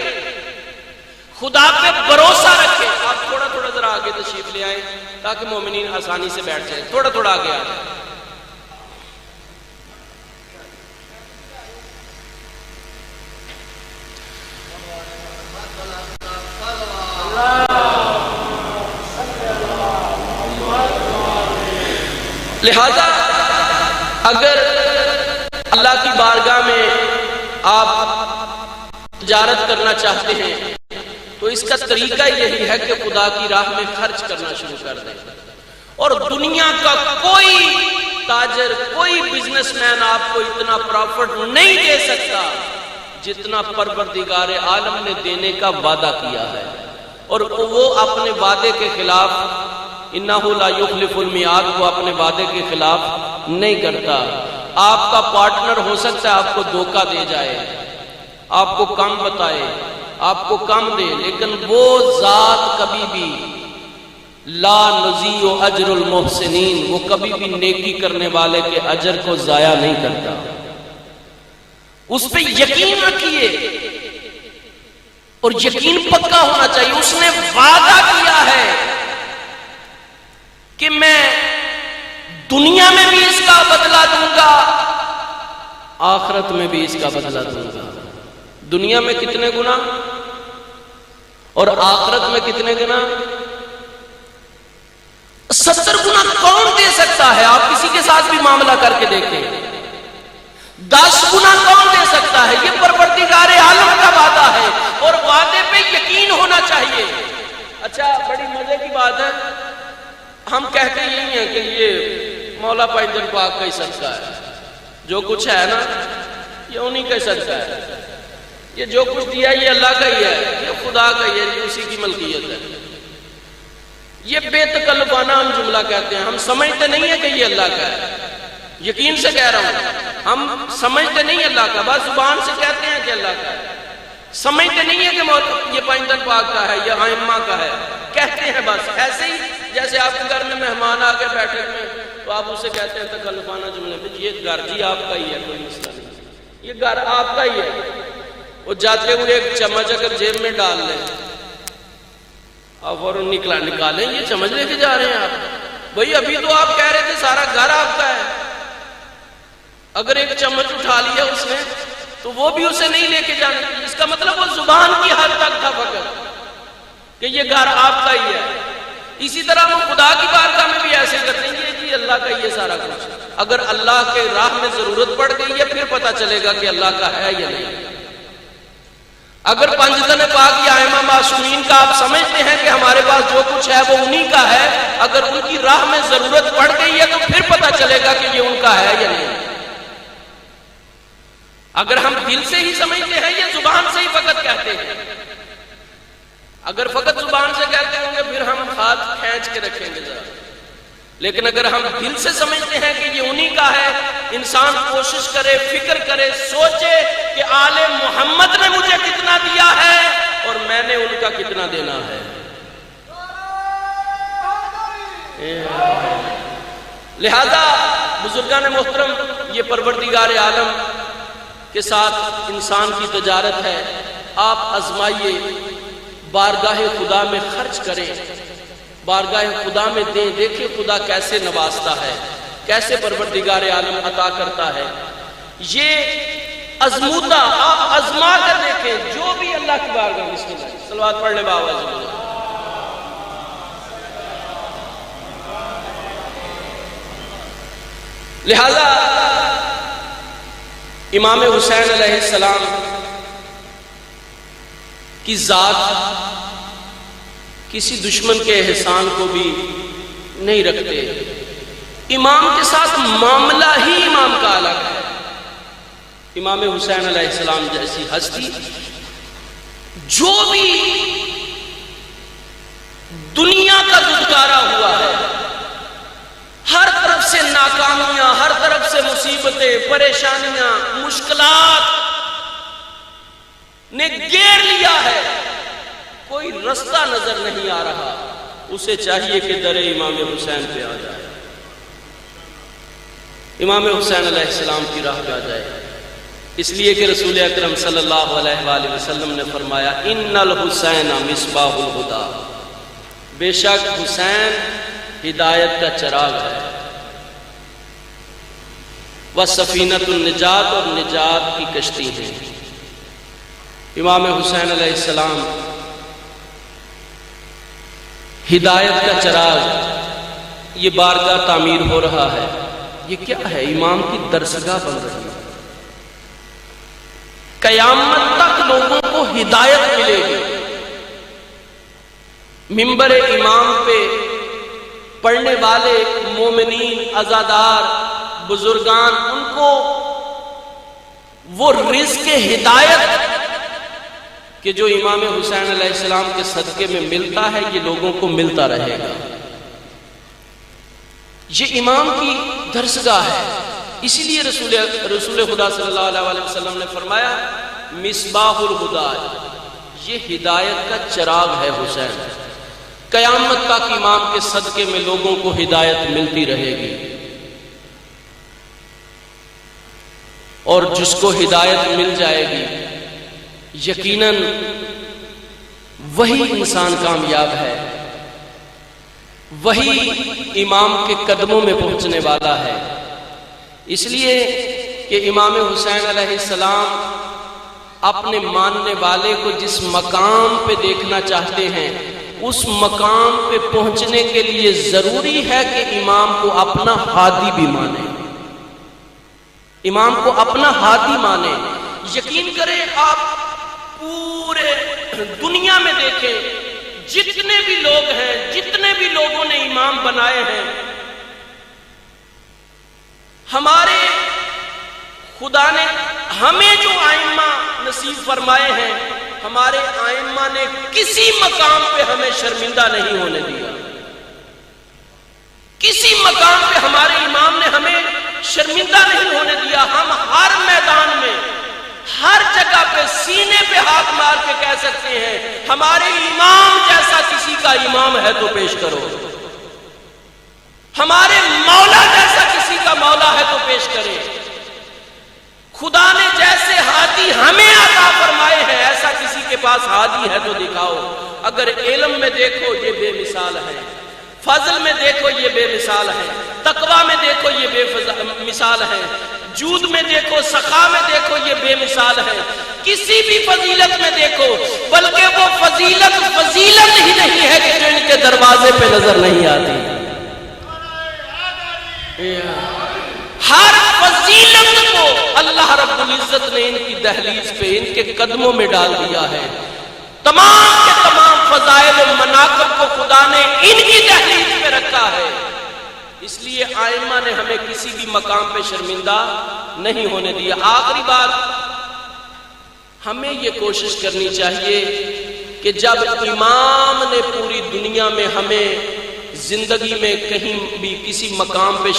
[SPEAKER 2] خدا پہ بھروسہ رکھیں. آپ تھوڑا ذرا آگے تشریف لے آئیں تاکہ مومنین آسانی سے بیٹھ جائیں. تھوڑا آگے آ جائیں. لہذا اگر اللہ کی بارگاہ میں آپ تجارت کرنا چاہتے ہیں تو اس کا طریقہ یہی ہے کہ خدا کی راہ میں خرچ کرنا شروع کر دیں. اور دنیا کا کوئی تاجر، کوئی بزنس مین آپ کو اتنا پروفٹ نہیں دے سکتا جتنا پروردگار عالم نے دینے کا وعدہ کیا ہے. اور وہ اپنے وعدے کے خلاف، انہ لا یخلف المیعاد، وہ اپنے وعدے کے خلاف نہیں کرتا. آپ کا پارٹنر ہو سکتا ہے آپ کو دھوکہ دے جائے، آپ کو کم بتائے، آپ کو کم دے، لیکن وہ ذات کبھی بھی لا نضیع اجر المحسنین، وہ کبھی بھی نیکی کرنے والے کے اجر کو ضائع نہیں کرتا. اس پہ یقین رکھیے اور یقین پکا ہونا چاہیے. اس نے وعدہ کیا ہے کہ میں دنیا میں بھی اس کا بدلہ دوں گا، آخرت میں بھی اس کا بدلہ دوں گا. دنیا میں کتنے گنا اور آخرت میں کتنے گنا؟ 70 گنا. کون دے سکتا ہے؟ آپ کسی کے ساتھ بھی معاملہ کر کے دیکھیں. 10 گنا کون دے سکتا ہے؟ یہ پروردگار عالم کا وعدہ ہے اور وعدے پہ یقین ہونا چاہیے. اچھا، بڑی مزے کی بات ہے، ہم کہتے یہی ہیں کہ یہ مولا پائنجر پاک کا ہی صدقہ ہے. جو کچھ ہے نا یہ انہی کا ہی صدقہ ہے. یہ جو کچھ دیا یہ اللہ کا ہی ہے، یہ خدا کا ہی ہے، یہ اسی کی ملکیت ہے. یہ بے تکلفانہ ہم جملہ کہتے ہیں. ہم سمجھتے نہیں ہیں کہ یہ اللہ کا ہے. یقین سے کہہ رہا ہوں، ہم سمجھتے نہیں اللہ کا، بس زبان سے کہتے ہیں کہ اللہ کا ہے. سمجھتے نہیں ہے کہ یہ پائنجر پاک کا ہے، یہ ائمہ کا ہے، کہتے ہیں بس. ایسے ہی جیسے آپ کے گھر میں مہمان آ کے بیٹھے ہوئے تو آپ اسے کہتے ہیں تکلفانہ جملے میں، یہ گھر جی آپ کا ہی ہے، کوئی مسئلہ نہیں، یہ گھر آپ کا ہی ہے. وہ جاتے ہوئے ایک چمچ اگر جیب میں ڈال لیں، آپ اور نکالیں، یہ چمچ لے کے جا رہے ہیں آپ. بھئی ابھی تو آپ کہہ رہے تھے سارا گھر آپ کا ہے. اگر ایک چمچ اٹھا لیا اس نے تو وہ بھی اسے نہیں لے کے جانے دیے۔ اس کا مطلب وہ زبان کی حد تک تھا فقط کہ یہ گھر آپ کا ہی ہے۔ اسی طرح وہ خدا کی بارگاہ میں بھی ایسے کرتے ہیں کہ جی اللہ کا یہ سارا کچھ، اگر اللہ کے راہ میں ضرورت پڑ گئی ہے پھر پتہ چلے گا کہ اللہ کا ہے یا نہیں۔ اگر پنجتن پاک یا ائمہ معصومین کا آپ سمجھتے ہیں کہ ہمارے پاس جو کچھ ہے وہ انہی کا ہے، اگر ان کی راہ میں ضرورت پڑ گئی ہے تو پھر پتہ چلے گا کہ یہ ان کا ہے یا نہیں۔ اگر ہم دل سے ہی سمجھتے ہیں یا زبان سے ہی فقط کہتے ہیں؟ اگر فقط زبان سے کہتے ہوں گے پھر ہم ہاتھ کھینچ کے رکھیں گے ذرا، لیکن اگر ہم دل سے سمجھتے ہیں کہ یہ انہی کا ہے، انسان کوشش کرے، فکر کرے، سوچے کہ آل محمد نے مجھے کتنا دیا ہے اور میں نے ان کا کتنا دینا ہے۔ لہذا بزرگان محترم، یہ پروردگار عالم کے ساتھ انسان کی تجارت ہے۔ آپ آزمائیے، بارگاہ خدا میں خرچ کریں، بارگاہ خدا میں دیں، دیکھیں خدا کیسے نوازتا ہے، کیسے پروردگار عالم عطا کرتا ہے۔ یہ ازمودہ آپ ازما کر دیکھیں، جو بھی اللہ کی بارگاہ میں، بسم اللہ صلوات پڑھ لیں باواز میں۔ لہذا امام حسین علیہ السلام کی ذات کسی دشمن کے احسان کو بھی نہیں رکھتے، امام کے ساتھ معاملہ ہی امام کا الگ ہے۔ امام حسین علیہ السلام جیسی ہستی جو بھی دنیا کا دھتکارا ہوا ہے، ہر طرف سے ناکامیاں، ہر طرف سے مصیبتیں، پریشانیاں، مشکلات نے گھیر لیا ہے، کوئی رستہ نظر نہیں آ رہا، اسے چاہیے کہ در امام حسین پہ آ جائے، امام حسین علیہ السلام کی راہ پہ آ جائے۔ اس لیے کہ رسول اکرم صلی اللہ علیہ وآلہ وسلم نے فرمایا ان الحسین مصباح الہدی، بے شک حسین ہدایت کا چراغ ہے، وسفینۃ النجات، اور نجات کی کشتی ہے۔ امام حسین علیہ السلام ہدایت کا چراغ، یہ بارگاہ تعمیر ہو رہا ہے، یہ کیا ہے؟ امام کی درسگاہ بن رہی ہے، قیامت تک لوگوں کو ہدایت ملے گی۔ منبر امام پہ پڑھنے والے مومنین، عزادار، بزرگان، ان کو وہ رزق ہدایت کہ جو امام حسین علیہ السلام کے صدقے میں ملتا ہے، یہ لوگوں کو ملتا رہے گا۔ یہ امام کی درسگاہ ہے، اسی لیے رسول خدا صلی اللہ علیہ وسلم نے فرمایا مصباح الہدی، یہ ہدایت کا چراغ ہے حسین، قیامت تک امام کے صدقے میں لوگوں کو ہدایت ملتی رہے گی، اور جس کو ہدایت مل جائے گی یقیناً وہی انسان کامیاب ہے، وہی امام کے قدموں میں پہنچنے والا ہے۔ اس لیے کہ امام حسین علیہ السلام اپنے ماننے والے کو جس مقام پہ دیکھنا چاہتے ہیں، اس مقام پہ پہنچنے کے لیے ضروری ہے کہ امام کو اپنا ہادی بھی مانے، امام کو اپنا ہادی مانے۔ یقین کریں، آپ پورے دنیا میں دیکھیں، جتنے بھی لوگ ہیں، جتنے بھی لوگوں نے امام بنائے ہیں، ہمارے خدا نے ہمیں جو آئمہ نصیب فرمائے ہیں، ہمارے آئمہ نے کسی مقام پہ ہمیں شرمندہ نہیں ہونے دیا، کسی مقام پہ ہمارے امام نے ہمیں شرمندہ نہیں ہونے دیا۔ ہم ہر میدان میں، ہر جگہ پہ سینے پہ ہاتھ مار کے کہہ سکتے ہیں ہمارے امام جیسا کسی کا امام ہے تو پیش کرو، ہمارے مولا جیسا کسی کا مولا ہے تو پیش کرے۔ خدا نے جیسے ہادی ہمیں عطا فرمائے ہیں، ایسا کسی کے پاس ہادی ہے تو دکھاؤ۔ اگر علم میں دیکھو یہ بے مثال ہے، فضل میں دیکھو یہ بے مثال ہے، تقوی میں دیکھو یہ بے مثال ہے، جود میں دیکھو، سخا میں دیکھو، یہ بے مثال ہے. کسی بھی فضیلت میں دیکھو، بلکہ وہ فضیلت ہی نہیں ہے کہ جو ان کے دروازے پہ نظر نہیں آتی. ہر فضیلت کو اللہ رب العزت نے ان کی دہلیز پہ، ان کے قدموں میں ڈال دیا ہے. تمام کے تمام فضائل و مناقب کو خدا نے ان کی دہلیز پہ رکھا ہے. اس لیے آئمہ نے ہمیں کسی بھی مقام پہ شرمندہ نہیں ہونے دیا. آخری بات، ہمیں یہ کوشش کرنی چاہیے کہ جب امام نے پوری دنیا میں ہمیں زندگی میں کہیں بھی کسی مقام پہ